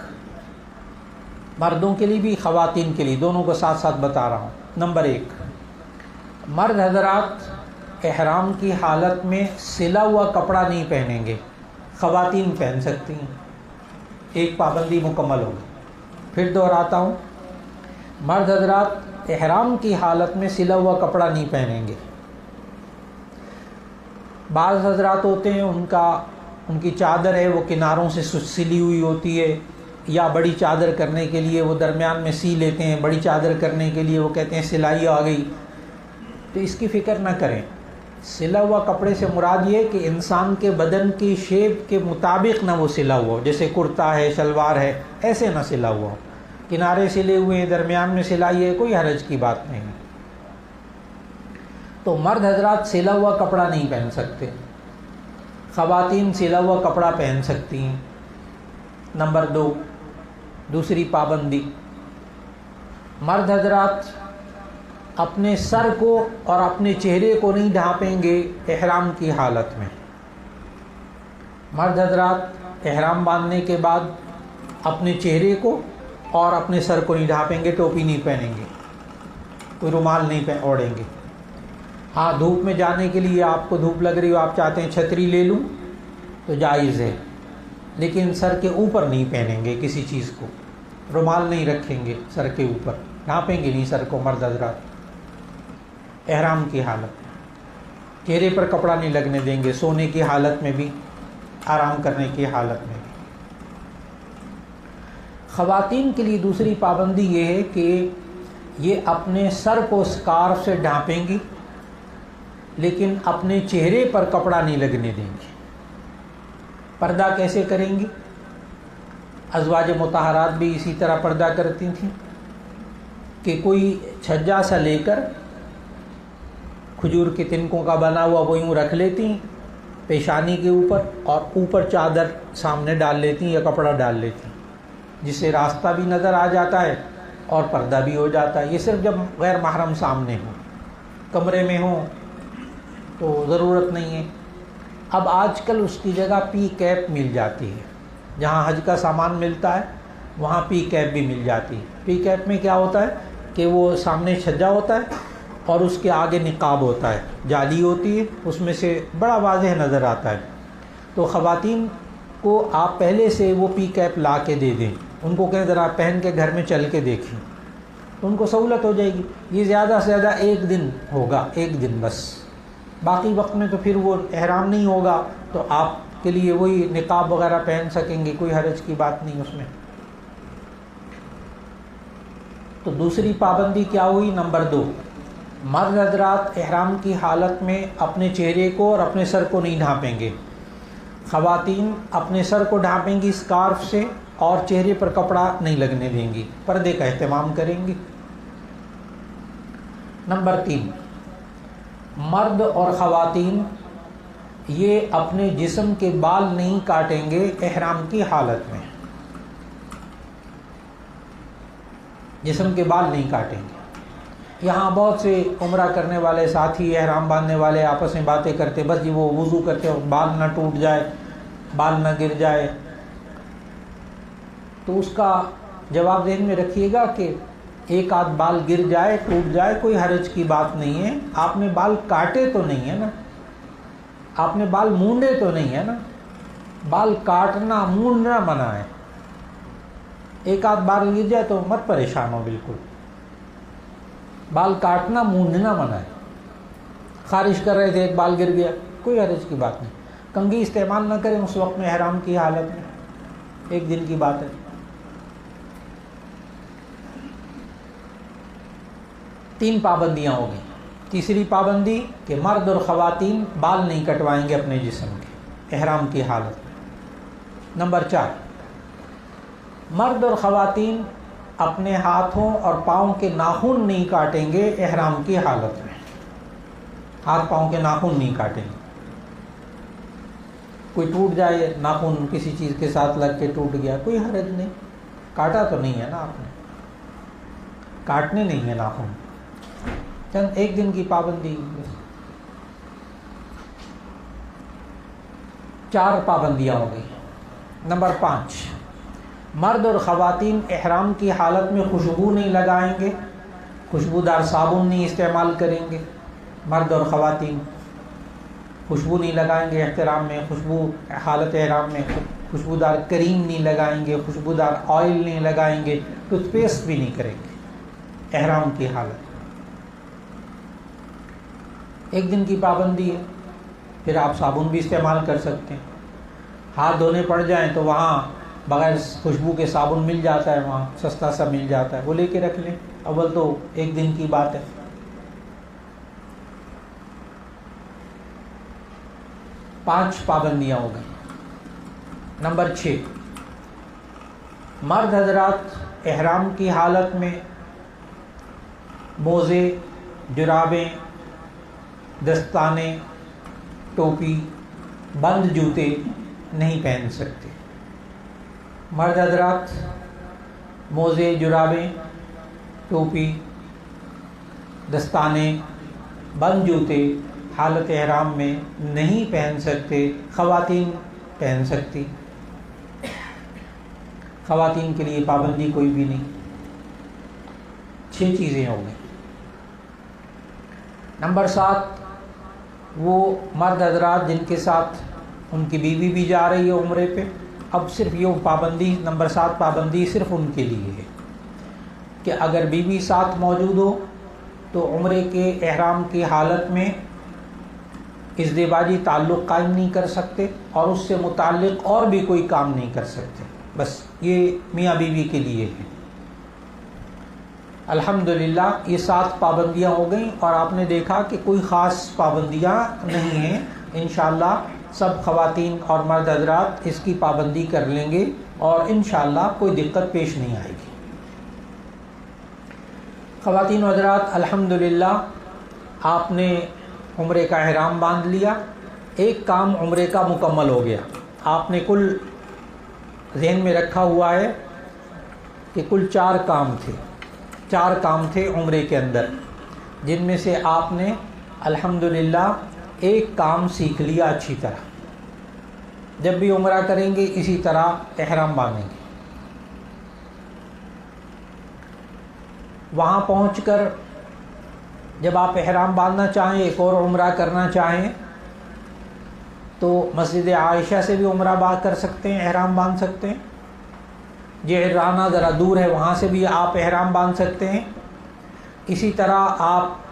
مردوں کے لیے بھی خواتین کے لیے، دونوں کو ساتھ ساتھ بتا رہا ہوں۔ نمبر 1، مرد حضرات احرام کی حالت میں سلا ہوا کپڑا نہیں پہنیں گے، خواتین پہن سکتی ہیں، ایک پابندی مکمل ہوگی۔ پھر دہراتا ہوں، مرد حضرات احرام کی حالت میں سلا ہوا کپڑا نہیں پہنیں گے۔ بعض حضرات ہوتے ہیں ان کی چادر ہے وہ کناروں سے سلی ہوئی ہوتی ہے، یا بڑی چادر کرنے کے لیے وہ درمیان میں سی لیتے ہیں، بڑی چادر کرنے کے لیے وہ کہتے ہیں سلائی آ گئی، تو اس کی فکر نہ کریں۔ سلا ہوا کپڑے سے مراد یہ کہ انسان کے بدن کی شیپ کے مطابق نہ وہ سلا ہوا ہو، جیسے کرتا ہے، شلوار ہے، ایسے نہ سلا ہوا ہو، کنارے سلے ہوئے ہیں، درمیان میں سلائی ہے، کوئی حرج کی بات نہیں۔ تو مرد حضرات سلا ہوا کپڑا نہیں پہن سکتے، خواتین سلا ہوا کپڑا پہن سکتی ہیں۔ نمبر 2، دوسری پابندی، مرد حضرات اپنے سر کو اور اپنے چہرے کو نہیں ڈھانپیں گے احرام کی حالت میں۔ مرد حضرات احرام باندھنے کے بعد اپنے چہرے کو اور اپنے سر کو نہیں ڈھانپیں گے، ٹوپی نہیں پہنیں گے، کوئی رومال نہیں اوڑھیں گے۔ ہاں دھوپ میں جانے کے لیے آپ کو دھوپ لگ رہی ہو، آپ چاہتے ہیں چھتری لے لوں تو جائز ہے، لیکن سر کے اوپر نہیں پہنیں گے کسی چیز کو، رومال نہیں رکھیں گے سر کے اوپر، ڈھانپیں گے نہیں سر کو مرد حضرات احرام کی حالت میں، چہرے پر کپڑا نہیں لگنے دیں گے، سونے کی حالت میں بھی، آرام کرنے کی حالت میں بھی۔ خواتین کے لیے دوسری پابندی یہ ہے کہ یہ اپنے سر کو اسکارف سے ڈھانپیں گی، لیکن اپنے چہرے پر کپڑا نہیں لگنے دیں گی۔ پردہ کیسے کریں گی؟ ازواج مطہرات بھی اسی طرح پردہ کرتی تھیں کہ کوئی چھجا سا لے کر کھجور کے تنکوں کا بنا ہوا وہ یوں رکھ لیتی پیشانی کے اوپر، اور اوپر چادر سامنے ڈال لیتی یا کپڑا ڈال لیتی، جس سے راستہ بھی نظر آ جاتا ہے اور پردہ بھی ہو جاتا ہے۔ یہ صرف جب غیر محرم سامنے ہوں، کمرے میں ہوں تو ضرورت نہیں ہے۔ اب آج کل اس کی جگہ پی کیپ مل جاتی ہے، جہاں حج کا سامان ملتا ہے وہاں پی کیپ بھی مل جاتی ہے۔ پی کیپ میں کیا ہوتا ہے کہ وہ سامنے چھجا ہوتا ہے اور اس کے آگے نقاب ہوتا ہے، جالی ہوتی ہے، اس میں سے بڑا واضح نظر آتا ہے۔ تو خواتین کو آپ پہلے سے وہ پی کیپ لا کے دے دیں، ان کو کہیں ذرا پہن کے گھر میں چل کے دیکھیں، تو ان کو سہولت ہو جائے گی۔ یہ زیادہ سے زیادہ 1 دن ہوگا، 1 دن بس، باقی وقت میں تو پھر وہ احرام نہیں ہوگا، تو آپ کے لیے وہی نقاب وغیرہ پہن سکیں گے، کوئی حرج کی بات نہیں اس میں۔ تو دوسری پابندی کیا ہوئی؟ نمبر 2، مرد حضرات احرام کی حالت میں اپنے چہرے کو اور اپنے سر کو نہیں ڈھانپیں گے. خواتین اپنے سر کو ڈھانپیں گی اسکارف سے اور چہرے پر کپڑا نہیں لگنے دیں گی, پردے کا اہتمام کریں گی. نمبر 3, مرد اور خواتین یہ اپنے جسم کے بال نہیں کاٹیں گے احرام کی حالت میں. جسم کے بال نہیں کاٹیں گے. یہاں بہت سے عمرہ کرنے والے ساتھی, احرام باندھنے والے آپس میں باتیں کرتے, بس جی وہ وضو کرتے اور بال نہ ٹوٹ جائے, بال نہ گر جائے. تو اس کا جواب ذہن میں رکھیے گا کہ ایک آدھ بال گر جائے, ٹوٹ جائے, کوئی حرج کی بات نہیں ہے. آپ نے بال کاٹے تو نہیں ہے نا, آپ نے بال مونڈے تو نہیں ہے نا. بال کاٹنا مونڈنا منع ہے. ایک آدھ بال گر جائے تو مت پریشان ہو, بالکل. بال کاٹنا مونڈنا منع ہے. خارش کر رہے تھے, ایک بال گر گیا, کوئی حرج کی بات نہیں. کنگھی استعمال نہ کریں اس وقت میں احرام کی حالت میں, ایک دن کی بات ہے. تین پابندیاں ہو گئیں. تیسری پابندی کہ مرد اور خواتین بال نہیں کٹوائیں گے اپنے جسم کے احرام کی حالت میں. نمبر 4, مرد اور خواتین اپنے ہاتھوں اور پاؤں کے ناخن نہیں کاٹیں گے احرام کی حالت میں. ہاتھ پاؤں کے ناخن نہیں کاٹیں گے. کوئی ٹوٹ جائے ناخن, کسی چیز کے ساتھ لگ کے ٹوٹ گیا, کوئی حرج نہیں. کاٹا تو نہیں ہے نا آپ نے, کاٹنے نہیں ہے ناخن. چند ایک دن کی پابندی. 4 پابندیاں ہو گئی. نمبر 5, مرد اور خواتین احرام کی حالت میں خوشبو نہیں لگائیں گے, خوشبودار صابن نہیں استعمال کریں گے. مرد اور خواتین خوشبو نہیں لگائیں گے احترام میں, خوشبو حالت احرام میں خوشبودار کریم نہیں لگائیں گے, خوشبودار آئل نہیں لگائیں گے, ٹوتھ پیسٹ بھی نہیں کریں گے احرام کی حالت. ایک دن کی پابندی ہے. پھر آپ صابن بھی استعمال کر سکتے ہیں. ہاتھ دھونے پڑ جائیں تو وہاں بغیر خوشبو کے صابن مل جاتا ہے, وہاں سستا سا مل جاتا ہے, وہ لے کے رکھ لیں. اول تو ایک دن کی بات ہے. 5 پابندیاں ہو گئیں. نمبر 6, مرد حضرات احرام کی حالت میں موزے, جرابیں, دستانے, ٹوپی, بند جوتے نہیں پہن سکتے. مرد حضرات موزے, جرابیں, ٹوپی, دستانے, بند جوتے حالت احرام میں نہیں پہن سکتے. خواتین پہن سکتی. خواتین کے لیے پابندی کوئی بھی نہیں. 6 چیزیں ہو گئیں. نمبر 7, وہ مرد حضرات جن کے ساتھ ان کی بیوی بھی جا رہی ہے عمرے پہ, اب صرف یہ پابندی, نمبر 7 پابندی صرف ان کے لیے ہے کہ اگر بیوی ساتھ موجود ہو تو عمرے کے احرام کی حالت میں ازدواجی تعلق قائم نہیں کر سکتے اور اس سے متعلق اور بھی کوئی کام نہیں کر سکتے. بس یہ میاں بیوی کے لیے ہے. الحمدللہ یہ 7 پابندیاں ہو گئیں اور آپ نے دیکھا کہ کوئی خاص پابندیاں نہیں ہیں. انشاءاللہ سب خواتین اور مرد حضرات اس کی پابندی کر لیں گے اور انشاءاللہ کوئی دقت پیش نہیں آئے گی. خواتین و حضرات الحمدللہ آپ نے عمرے کا احرام باندھ لیا. ایک کام عمرے کا مکمل ہو گیا. آپ نے کل ذہن میں رکھا ہوا ہے کہ کل 4 کام تھے. 4 کام تھے عمرے کے اندر, جن میں سے آپ نے الحمدللہ ایک کام سیکھ لیا اچھی طرح. جب بھی عمرہ کریں گے اسی طرح احرام باندھیں گے. وہاں پہنچ کر جب آپ احرام باندھنا چاہیں, ایک اور عمرہ کرنا چاہیں, تو مسجد عائشہ سے بھی عمرہ کر سکتے ہیں, احرام باندھ سکتے ہیں. جعرانہ ذرا دور ہے, وہاں سے بھی آپ احرام باندھ سکتے ہیں. اسی طرح آپ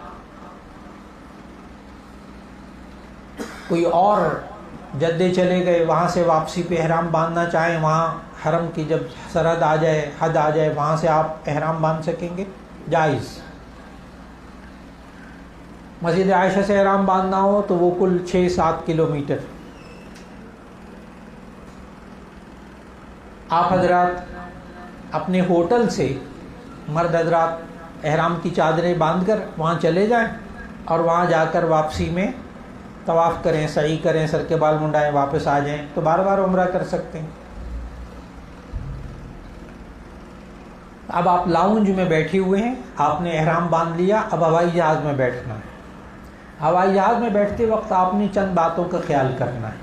کوئی اور جدے چلے گئے, وہاں سے واپسی پہ احرام باندھنا چاہیں, وہاں حرم کی جب سرحد آ جائے, حد آ جائے, وہاں سے آپ احرام باندھ سکیں گے, جائز. مسجد عائشہ سے احرام باندھنا ہو تو وہ کل 6-7 کلومیٹر. آپ حضرات اپنے ہوٹل سے مرد حضرات احرام کی چادریں باندھ کر وہاں چلے جائیں اور وہاں جا کر واپسی میں طواف کریں، سعی کریں، سر کے بال منڈائیں، واپس آ جائیں تو بار بار عمرہ کر سکتے ہیں. اب آپ لاؤنج میں بیٹھے ہوئے ہیں، آپ نے احرام باندھ لیا، اب ہوائی جہاز میں بیٹھنا ہے. ہوائی جہاز میں بیٹھتے وقت آپ نے چند باتوں کا خیال کرنا ہے.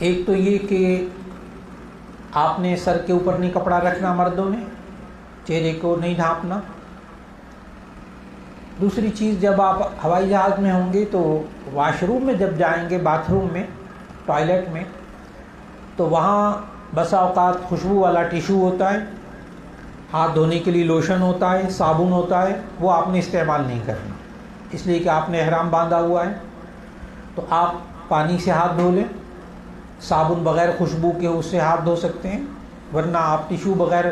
ایک تو یہ کہ آپ نے سر کے اوپر نہیں کپڑا رکھنا، مردوں نے چہرے کو نہیں ڈھانپنا. دوسری چیز، جب آپ ہوائی جہاز میں ہوں گے تو واش روم میں جب جائیں گے، باتھ روم میں، ٹوائلٹ میں، تو وہاں بسا اوقات خوشبو والا ٹیشو ہوتا ہے، ہاتھ دھونے کے لیے لوشن ہوتا ہے، صابن ہوتا ہے، وہ آپ نے استعمال نہیں کرنا، اس لیے کہ آپ نے احرام باندھا ہوا ہے. تو آپ پانی سے ہاتھ دھو لیں، صابن بغیر خوشبو کے اس سے ہاتھ دھو سکتے ہیں، ورنہ آپ ٹیشو بغیر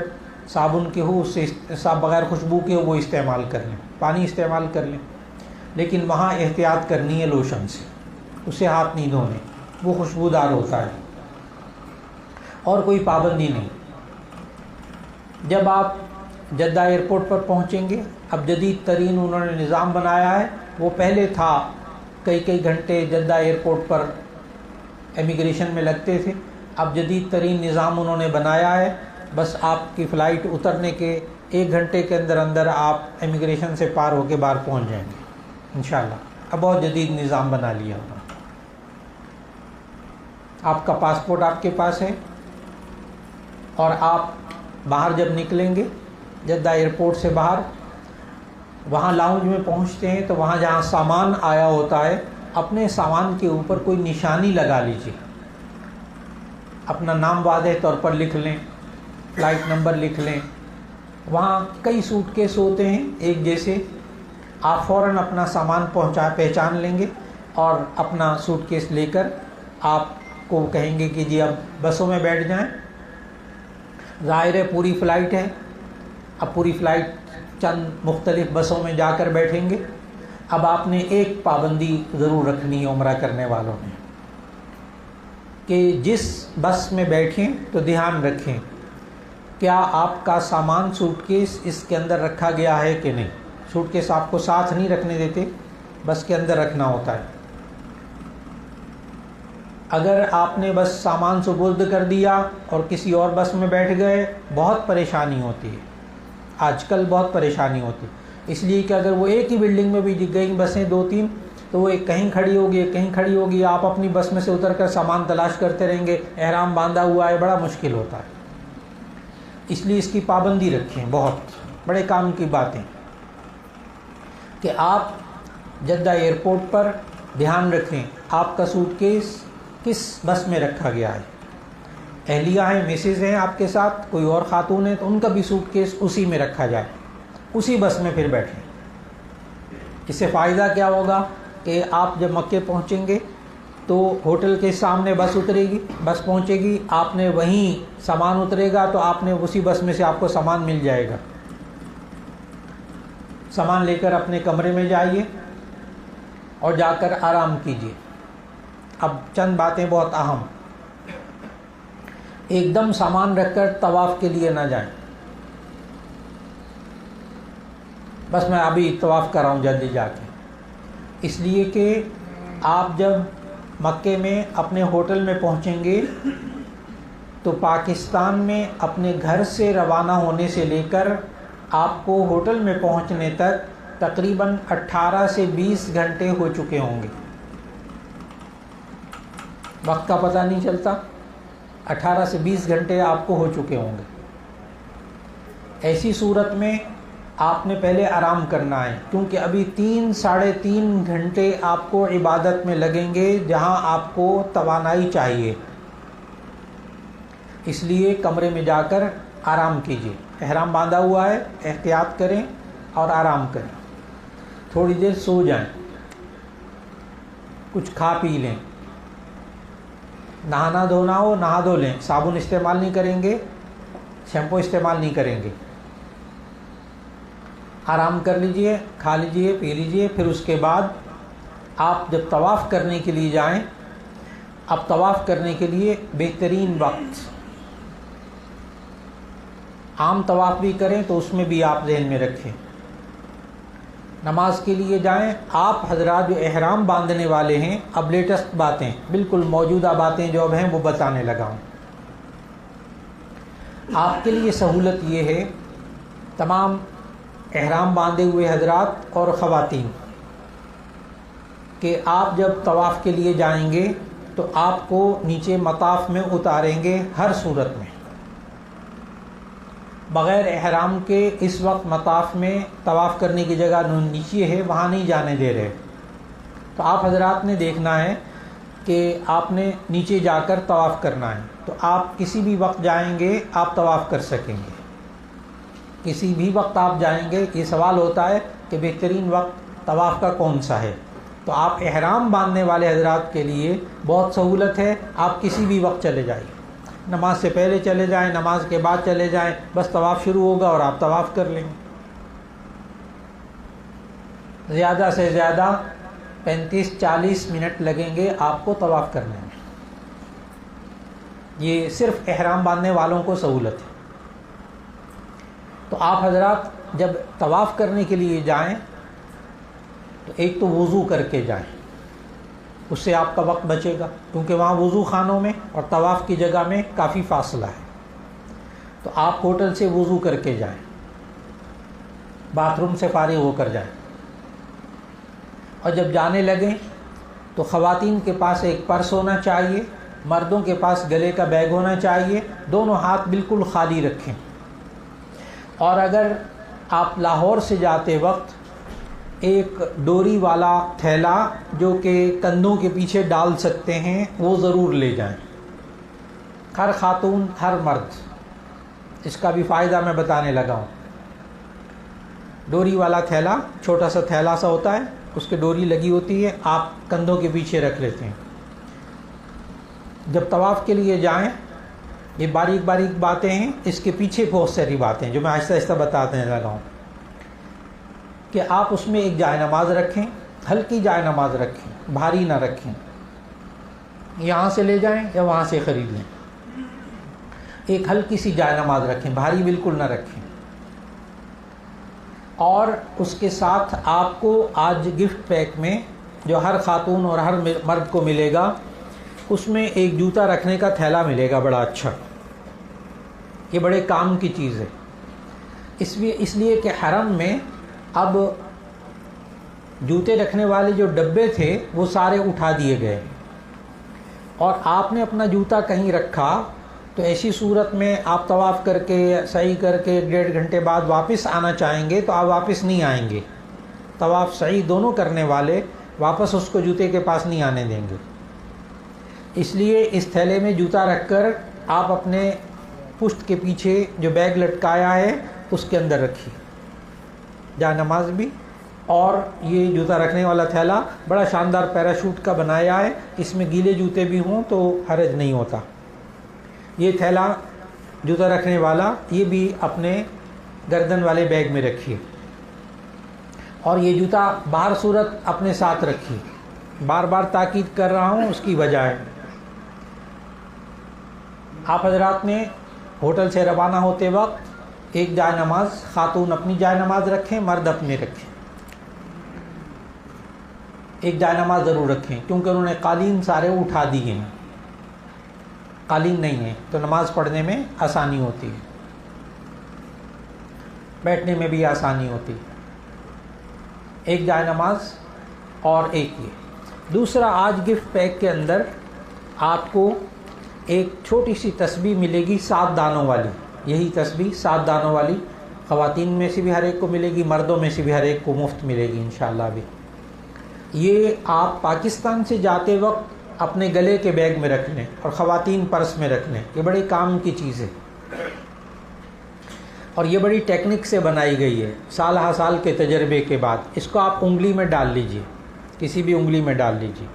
صابن کے ہو، اس سے بغیر خوشبو کے وہ استعمال کر لیں، پانی استعمال کر لیں. لیکن وہاں احتیاط کرنی ہے لوشن سے، اس سے ہاتھ نہیں دھونے، وہ خوشبودار ہوتا ہے. اور کوئی پابندی نہیں. جب آپ جدہ ایئرپورٹ پر پہنچیں گے، اب جدید ترین انہوں نے نظام بنایا ہے، وہ پہلے تھا کئی گھنٹے جدہ ایئرپورٹ پر امیگریشن میں لگتے تھے، اب جدید ترین نظام انہوں نے بنایا ہے. بس آپ کی فلائٹ اترنے کے 1 گھنٹے کے اندر آپ امیگریشن سے پار ہو کے باہر پہنچ جائیں گے انشاءاللہ. اب بہت جدید نظام بنا لیا ہوگا. آپ کا پاسپورٹ آپ کے پاس ہے، اور آپ باہر جب نکلیں گے جدہ ایئرپورٹ سے باہر، وہاں لاؤنج میں پہنچتے ہیں تو وہاں جہاں سامان آیا ہوتا ہے، اپنے سامان کے اوپر کوئی نشانی لگا لیجیے، اپنا نام واضح طور پر لکھ لیں، فلائٹ نمبر لکھ لیں. وہاں کئی سوٹ کیس ہوتے ہیں ایک جیسے، آپ فوراً اپنا سامان پہچان لیں گے اور اپنا سوٹ کیس لے کر آپ کو کہیں گے کہ جی اب بسوں میں بیٹھ جائیں. ظاہر ہے پوری فلائٹ ہے، اب پوری فلائٹ چند مختلف بسوں میں جا کر بیٹھیں گے. اب آپ نے ایک پابندی ضرور رکھنی ہے عمرہ کرنے والوں نے، کہ جس بس میں بیٹھیں تو دھیان رکھیں کیا آپ کا سامان سوٹ کیس اس کے اندر رکھا گیا ہے کہ نہیں. سوٹ کیس آپ کو ساتھ نہیں رکھنے دیتے، بس کے اندر رکھنا ہوتا ہے. اگر آپ نے بس سامان سپرد کر دیا اور کسی اور بس میں بیٹھ گئے، بہت پریشانی ہوتی ہے. آج کل بہت پریشانی ہوتی ہے، اس لیے کہ اگر وہ ایک ہی بلڈنگ میں بھی گئیں بسیں 2-3، تو وہ ایک کہیں کھڑی ہوگی، ایک کہیں کھڑی ہوگی، آپ اپنی بس میں سے اتر کر سامان تلاش کرتے رہیں گے، احرام باندھا ہوا ہے، بڑا مشکل ہوتا ہے. اس لیے اس کی پابندی رکھیں. بہت بڑے کام کی باتیں کہ آپ جدہ ایئرپورٹ پر دھیان رکھیں آپ کا سوٹ کیس کس بس میں رکھا گیا ہے. اہلیہ ہیں، مسز ہیں آپ کے ساتھ، کوئی اور خاتون ہیں تو ان کا بھی سوٹ کیس اسی میں رکھا جائے، اسی بس میں پھر بیٹھیں. اس سے فائدہ کیا ہوگا کہ آپ جب مکے پہنچیں گے تو ہوٹل کے سامنے بس اترے گی، بس پہنچے گی، آپ نے وہیں سامان اترے گا تو آپ نے اسی بس میں سے آپ کو سامان مل جائے گا. سامان لے کر اپنے کمرے میں جائیے اور جا کر آرام کیجیے. اب چند باتیں بہت اہم. ایک دم سامان رکھ کر طواف کے لیے نہ جائیں. بس میں ابھی طواف کر رہا ہوں جلدی جا کے، اس لیے کہ آپ جب مکے میں اپنے ہوٹل میں پہنچیں گے تو پاکستان میں اپنے گھر سے روانہ ہونے سے لے کر آپ کو ہوٹل میں پہنچنے تک تقریباً 18 سے 20 گھنٹے ہو چکے ہوں گے. وقت کا پتہ نہیں چلتا، 18 سے 20 گھنٹے آپ کو ہو چکے ہوں گے. ایسی صورت میں آپ نے پہلے آرام کرنا ہے، کیونکہ ابھی 3-3.5 گھنٹے آپ کو عبادت میں لگیں گے جہاں آپ کو توانائی چاہیے. اس لیے کمرے میں جا کر آرام کیجیے. احرام باندھا ہوا ہے، احتیاط کریں اور آرام کریں. تھوڑی دیر سو جائیں، کچھ کھا پی لیں. نہانا دھونا ہو نہا دھو لیں، صابن استعمال نہیں کریں گے، شیمپو استعمال نہیں کریں گے. آرام کر لیجئے، کھا لیجئے، پی لیجئے. پھر اس کے بعد آپ جب طواف کرنے کے لیے جائیں، اب طواف کرنے کے لیے بہترین وقت، عام طواف بھی کریں تو اس میں بھی آپ ذہن میں رکھیں. نماز کے لیے جائیں. آپ حضرات جو احرام باندھنے والے ہیں، اب لیٹسٹ باتیں، بالکل موجودہ باتیں جو اب ہیں وہ بتانے لگا ہوں. آپ کے لیے سہولت یہ ہے، تمام احرام باندھے ہوئے حضرات اور خواتین، کہ آپ جب طواف کے لیے جائیں گے تو آپ کو نیچے مطاف میں اتاریں گے ہر صورت میں. بغیر احرام کے اس وقت مطاف میں طواف کرنے کی جگہ نیچے ہے، وہاں نہیں جانے دے رہے. تو آپ حضرات نے دیکھنا ہے کہ آپ نے نیچے جا کر طواف کرنا ہے. تو آپ کسی بھی وقت جائیں گے آپ طواف کر سکیں گے. کسی بھی وقت آپ جائیں گے. یہ سوال ہوتا ہے کہ بہترین وقت طواف کا کون سا ہے. تو آپ احرام باندھنے والے حضرات کے لیے بہت سہولت ہے، آپ کسی بھی وقت چلے جائیں. نماز سے پہلے چلے جائیں، نماز کے بعد چلے جائیں، بس طواف شروع ہوگا اور آپ طواف کر لیں گے. زیادہ سے زیادہ 35-40 منٹ لگیں گے آپ کو طواف کرنے میں. یہ صرف احرام باندھنے والوں کو سہولت ہے. تو آپ حضرات جب طواف کرنے کے لیے جائیں تو ایک تو وضو کر کے جائیں، اس سے آپ کا وقت بچے گا، کیونکہ وہاں وضو خانوں میں اور طواف کی جگہ میں کافی فاصلہ ہے. تو آپ ہوٹل سے وضو کر کے جائیں، باتھ روم سے فارغ ہو کر جائیں. اور جب جانے لگیں تو خواتین کے پاس ایک پرس ہونا چاہیے، مردوں کے پاس گلے کا بیگ ہونا چاہیے. دونوں ہاتھ بالکل خالی رکھیں. اور اگر آپ لاہور سے جاتے وقت ایک ڈوری والا تھیلا جو کہ کندھوں کے پیچھے ڈال سکتے ہیں وہ ضرور لے جائیں. ہر خاتون، ہر مرد، اس کا بھی فائدہ میں بتانے لگا ہوں. ڈوری والا تھیلا، چھوٹا سا تھیلا سا ہوتا ہے، اس کے ڈوری لگی ہوتی ہے، آپ کندھوں کے پیچھے رکھ لیتے ہیں. جب طواف کے لیے جائیں، یہ باریک باریک باتیں ہیں، اس کے پیچھے بہت ساری باتیں جو میں آہستہ آہستہ بتانے لگا ہوں. کہ آپ اس میں ایک جائے نماز رکھیں، ہلکی جائے نماز رکھیں، بھاری نہ رکھیں. یہاں سے لے جائیں یا وہاں سے خرید لیں. ایک ہلکی سی جائے نماز رکھیں، بھاری بالکل نہ رکھیں. اور اس کے ساتھ آپ کو آج گفٹ پیک میں جو ہر خاتون اور ہر مرد کو ملے گا، اس میں ایک جوتا رکھنے کا تھیلا ملے گا بڑا اچھا. یہ بڑے کام کی چیز ہے. اس لیے کہ حرم میں اب جوتے رکھنے والے جو ڈبے تھے وہ سارے اٹھا دیے گئے، اور آپ نے اپنا جوتا کہیں رکھا تو ایسی صورت میں آپ طواف کر کے سعی کر کے 1.5 گھنٹے بعد واپس آنا چاہیں گے تو آپ واپس نہیں آئیں گے. طواف سعی دونوں کرنے والے واپس اس کو جوتے کے پاس نہیں آنے دیں گے. اس لیے اس تھیلے میں جوتا رکھ کر آپ اپنے پشت کے پیچھے جو بیگ لٹکایا ہے اس کے اندر رکھیے جائے نماز بھی. اور یہ جوتا رکھنے والا تھیلا بڑا شاندار پیراشوٹ کا بنایا ہے، اس میں گیلے جوتے بھی ہوں تو حرج نہیں ہوتا. یہ تھیلا جوتا رکھنے والا یہ بھی اپنے گردن والے بیگ میں رکھیے. اور یہ جوتا باہر صورت اپنے ساتھ رکھیے. بار بار تاکید کر رہا ہوں، اس کی وجہ ہے آپ حضرات نے ہوٹل سے روانہ ہوتے وقت ایک جائے نماز، خاتون اپنی جائے نماز رکھیں، مرد اپنے رکھیں. ایک جائے نماز ضرور رکھیں، کیونکہ انہوں نے قالین سارے اٹھا دیے ہیں. قالین نہیں ہے تو نماز پڑھنے میں آسانی ہوتی ہے، بیٹھنے میں بھی آسانی ہوتی ہے. ایک جائے نماز اور ایک یہ. دوسرا، آج گفٹ پیک کے اندر آپ کو ایک چھوٹی سی تسبیح ملے گی 7 دانوں والی. یہی تسبیح 7 دانوں والی خواتین میں سے بھی ہر ایک کو ملے گی، مردوں میں سے بھی ہر ایک کو مفت ملے گی انشاءاللہ بھی. یہ آپ پاکستان سے جاتے وقت اپنے گلے کے بیگ میں رکھ لیں اور خواتین پرس میں رکھ لیں. یہ بڑے کام کی چیز ہے اور یہ بڑی ٹیکنک سے بنائی گئی ہے، سال ہا سال کے تجربے کے بعد. اس کو آپ انگلی میں ڈال لیجئے، کسی بھی انگلی میں ڈال لیجئے.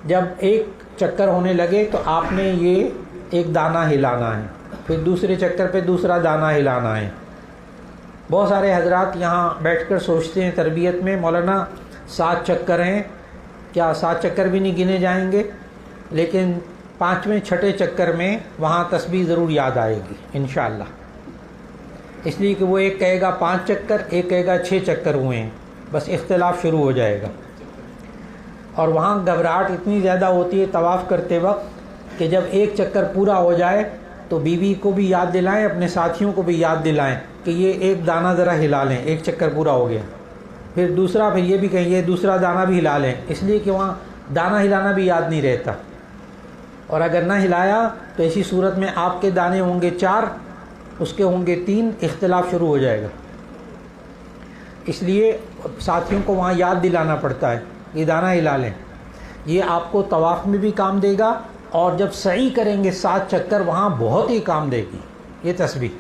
جب ایک چکر ہونے لگے تو آپ نے یہ ایک دانہ ہلانا ہے، پھر دوسرے چکر پہ دوسرا دانہ ہلانا ہے. بہت سارے حضرات یہاں بیٹھ کر سوچتے ہیں تربیت میں مولانا 7 چکر ہیں، کیا 7 چکر بھی نہیں گنے جائیں گے؟ لیکن 5ویں 6ٹھے چکر میں وہاں تسبیح ضرور یاد آئے گی انشاءاللہ، اس لیے کہ وہ ایک کہے گا 5 چکر، ایک کہے گا 6 چکر ہوئے ہیں، بس اختلاف شروع ہو جائے گا۔ اور وہاں گھبراہٹ اتنی زیادہ ہوتی ہے طواف کرتے وقت کہ جب ایک چکر پورا ہو جائے تو بیوی کو بھی یاد دلائیں، اپنے ساتھیوں کو بھی یاد دلائیں کہ یہ ایک دانہ ذرا ہلا لیں، ایک چکر پورا ہو گیا، پھر دوسرا، پھر یہ بھی کہیں یہ دوسرا دانہ بھی ہلا لیں، اس لیے کہ وہاں دانہ ہلانا بھی یاد نہیں رہتا، اور اگر نہ ہلایا تو ایسی صورت میں آپ کے دانے ہوں گے 4، اس کے ہوں گے 3، اختلاف شروع ہو جائے گا۔ اس لیے ساتھیوں کو وہاں یاد دلانا پڑتا ہے، یہ دانہ ہلا لیں۔ یہ آپ کو طواف میں بھی کام دے گا، اور جب سعی کریں گے 7 چکر وہاں بہت ہی کام دے گی یہ تسبیح۔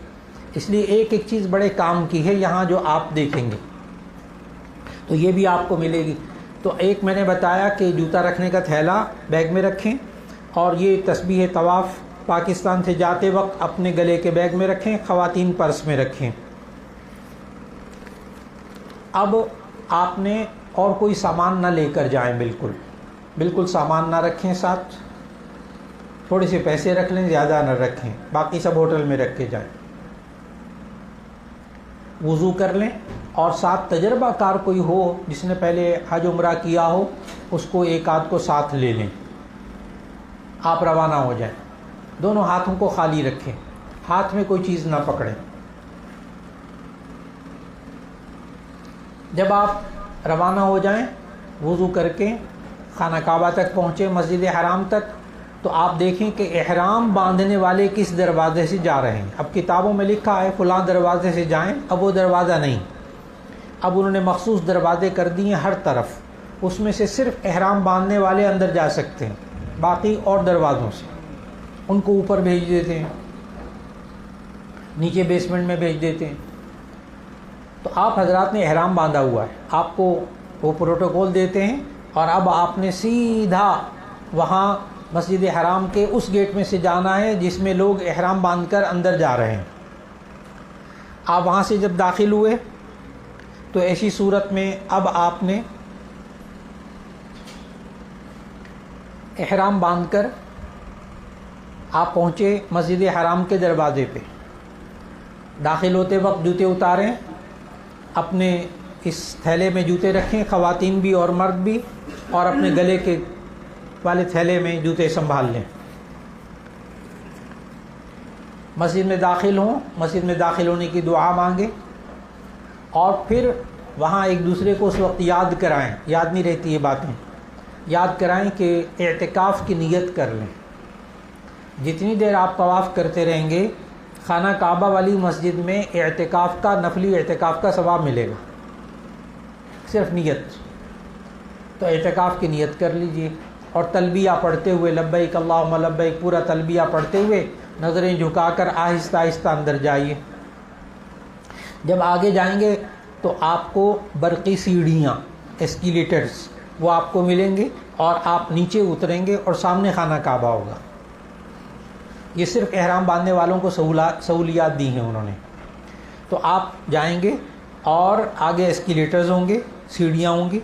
اس لیے ایک ایک چیز بڑے کام کی ہے یہاں جو آپ دیکھیں گے، تو یہ بھی آپ کو ملے گی۔ تو ایک میں نے بتایا کہ جوتا رکھنے کا تھیلا بیگ میں رکھیں، اور یہ تسبیح طواف پاکستان سے جاتے وقت اپنے گلے کے بیگ میں رکھیں، خواتین پرس میں رکھیں۔ اب آپ نے اور کوئی سامان نہ لے کر جائیں، بالکل سامان نہ رکھیں ساتھ، تھوڑے سے پیسے رکھ لیں، زیادہ نہ رکھیں، باقی سب ہوٹل میں رکھ کے جائیں۔ وضو کر لیں، اور ساتھ تجربہ کار کوئی ہو جس نے پہلے حج عمرہ کیا ہو، اس کو ایک آدھ کو ساتھ لے لیں، آپ روانہ ہو جائیں۔ دونوں ہاتھوں کو خالی رکھیں، ہاتھ میں کوئی چیز نہ پکڑیں۔ جب آپ روانہ ہو جائیں وضو کر کے خانہ کعبہ تک پہنچے، مسجد حرام تک، تو آپ دیکھیں کہ احرام باندھنے والے کس دروازے سے جا رہے ہیں۔ اب کتابوں میں لکھا ہے فلاں دروازے سے جائیں، اب وہ دروازہ نہیں، اب انہوں نے مخصوص دروازے کر دیے ہر طرف، اس میں سے صرف احرام باندھنے والے اندر جا سکتے ہیں، باقی اور دروازوں سے ان کو اوپر بھیج دیتے ہیں، نیچے بیسمنٹ میں بھیج دیتے ہیں۔ تو آپ حضرات نے احرام باندھا ہوا ہے، آپ کو وہ پروٹوکول دیتے ہیں، اور اب آپ نے سیدھا وہاں مسجد حرام کے اس گیٹ میں سے جانا ہے جس میں لوگ احرام باندھ کر اندر جا رہے ہیں۔ آپ وہاں سے جب داخل ہوئے تو ایسی صورت میں اب آپ نے احرام باندھ کر آپ پہنچے مسجد حرام کے دروازے پہ، داخل ہوتے وقت جوتے اتاریں، اپنے اس تھیلے میں جوتے رکھیں، خواتین بھی اور مرد بھی، اور اپنے گلے کے والے تھیلے میں جوتے سنبھال لیں۔ مسجد میں داخل ہوں، مسجد میں داخل ہونے کی دعا مانگیں، اور پھر وہاں ایک دوسرے کو اس وقت یاد کرائیں، یاد نہیں رہتی یہ باتیں، یاد کرائیں کہ اعتکاف کی نیت کر لیں۔ جتنی دیر آپ طواف کرتے رہیں گے خانہ کعبہ والی مسجد میں اعتکاف کا، نفلی اعتکاف کا ثواب ملے گا، صرف نیت۔ تو اعتکاف کی نیت کر لیجئے، اور تلبیہ پڑھتے ہوئے لبیک اللہم لبیک پورا تلبیہ پڑھتے ہوئے نظریں جھکا کر آہستہ آہستہ اندر جائیے۔ جب آگے جائیں گے تو آپ کو برقی سیڑھیاں، ایسکیلیٹرز، وہ آپ کو ملیں گے، اور آپ نیچے اتریں گے اور سامنے خانہ کعبہ ہوگا۔ یہ صرف احرام باندھنے والوں کو سہولیات دی ہیں انہوں نے۔ تو آپ جائیں گے اور آگے ایسکیلیٹرز ہوں گے، سیڑھیاں ہوں گی،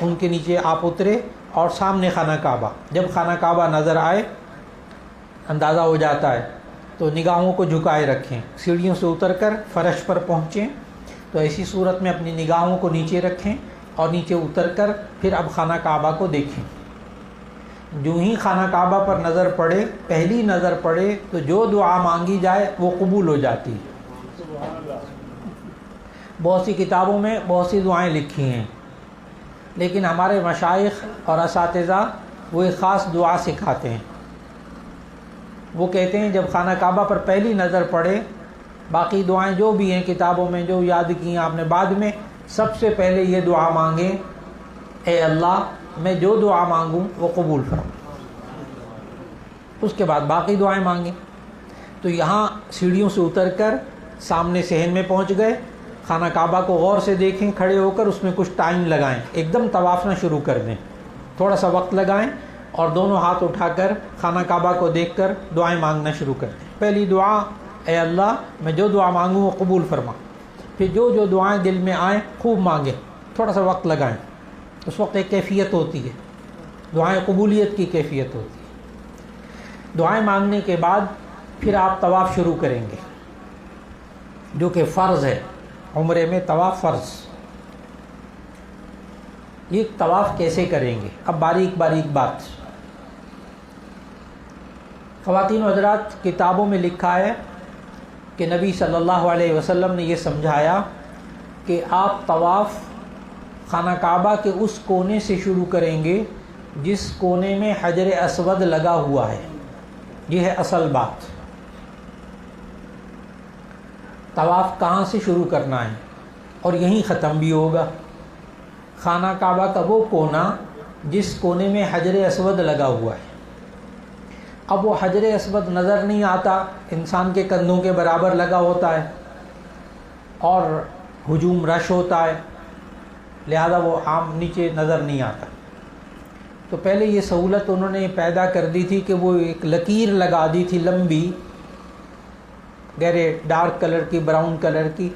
ان کے نیچے آپ اترے اور سامنے خانہ کعبہ۔ جب خانہ کعبہ نظر آئے، اندازہ ہو جاتا ہے، تو نگاہوں کو جھکائے رکھیں، سیڑھیوں سے اتر کر فرش پر پہنچیں، تو ایسی صورت میں اپنی نگاہوں کو نیچے رکھیں، اور نیچے اتر کر پھر اب خانہ کعبہ کو دیکھیں۔ جو ہی خانہ کعبہ پر نظر پڑے، پہلی نظر پڑے، تو جو دعا مانگی جائے وہ قبول ہو جاتی ہے۔ بہت سی کتابوں میں بہت سی دعائیں لکھی ہیں، لیکن ہمارے مشائخ اور اساتذہ وہ ایک خاص دعا سکھاتے ہیں۔ وہ کہتے ہیں جب خانہ کعبہ پر پہلی نظر پڑے، باقی دعائیں جو بھی ہیں کتابوں میں جو یاد کی ہیں آپ نے، بعد میں سب سے پہلے یہ دعا مانگیں، اے اللہ میں جو دعا مانگوں وہ قبول فرما، اس کے بعد باقی دعائیں مانگیں۔ تو یہاں سیڑھیوں سے اتر کر سامنے صحن میں پہنچ گئے، خانہ کعبہ کو غور سے دیکھیں کھڑے ہو کر، اس میں کچھ ٹائم لگائیں، ایک دم طواف نہ شروع کر دیں، تھوڑا سا وقت لگائیں، اور دونوں ہاتھ اٹھا کر خانہ کعبہ کو دیکھ کر دعائیں مانگنا شروع کر دیں۔ پہلی دعا، اے اللہ میں جو دعا مانگوں وہ قبول فرما۔ پھر جو جو دعائیں دل میں آئیں خوب مانگیں، تھوڑا سا وقت لگائیں، اس وقت ایک کیفیت ہوتی ہے، دعائیں قبولیت کی کیفیت ہوتی ہے۔ دعائیں مانگنے کے بعد پھر آپ طواف شروع کریں گے، جو کہ فرض ہے، عمرے میں طواف فرض۔ یہ طواف کیسے کریں گے؟ اب باریک باریک بات۔ خواتین و حضرات، کتابوں میں لکھا ہے کہ نبی صلی اللہ علیہ وسلم نے یہ سمجھایا کہ آپ طواف خانہ کعبہ کے اس کونے سے شروع کریں گے جس کونے میں حجر اسود لگا ہوا ہے۔ یہ ہے اصل بات۔ طواف کہاں سے شروع کرنا ہے اور یہیں ختم بھی ہوگا؟ خانہ کعبہ کا وہ کونا جس کونے میں حجر اسود لگا ہوا ہے۔ اب وہ حجر اسود نظر نہیں آتا، انسان کے کندھوں کے برابر لگا ہوتا ہے اور ہجوم رش ہوتا ہے، لہذا وہ عام نیچے نظر نہیں آتا۔ تو پہلے یہ سہولت انہوں نے پیدا کر دی تھی کہ وہ ایک لکیر لگا دی تھی لمبی، گہرے ڈارک کلر کی، براؤن کلر کی،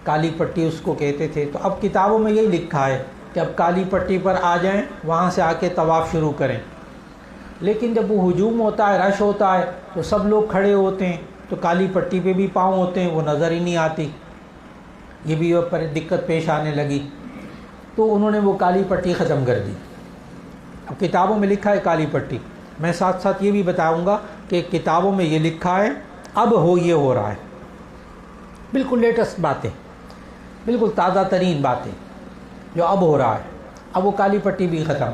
کالی پٹی اس کو کہتے تھے۔ تو اب کتابوں میں یہی لکھا ہے کہ اب کالی پٹی پر آ جائیں، وہاں سے آ کے طواف شروع کریں۔ لیکن جب وہ ہجوم ہوتا ہے، رش ہوتا ہے، تو سب لوگ کھڑے ہوتے ہیں، تو کالی پٹی پہ بھی پاؤں ہوتے ہیں، وہ نظر ہی نہیں آتی۔ یہ بھی پر دقت پیش آنے لگی، تو انہوں نے وہ کالی پٹی ختم کر دی۔ اب کتابوں میں لکھا ہے کالی پٹی، میں ساتھ ساتھ یہ بھی بتاؤں گا کہ کتابوں میں یہ لکھا ہے اب یہ ہو رہا ہے، بالکل لیٹسٹ باتیں، بالکل تازہ ترین باتیں جو اب ہو رہا ہے۔ اب وہ کالی پٹی بھی ختم۔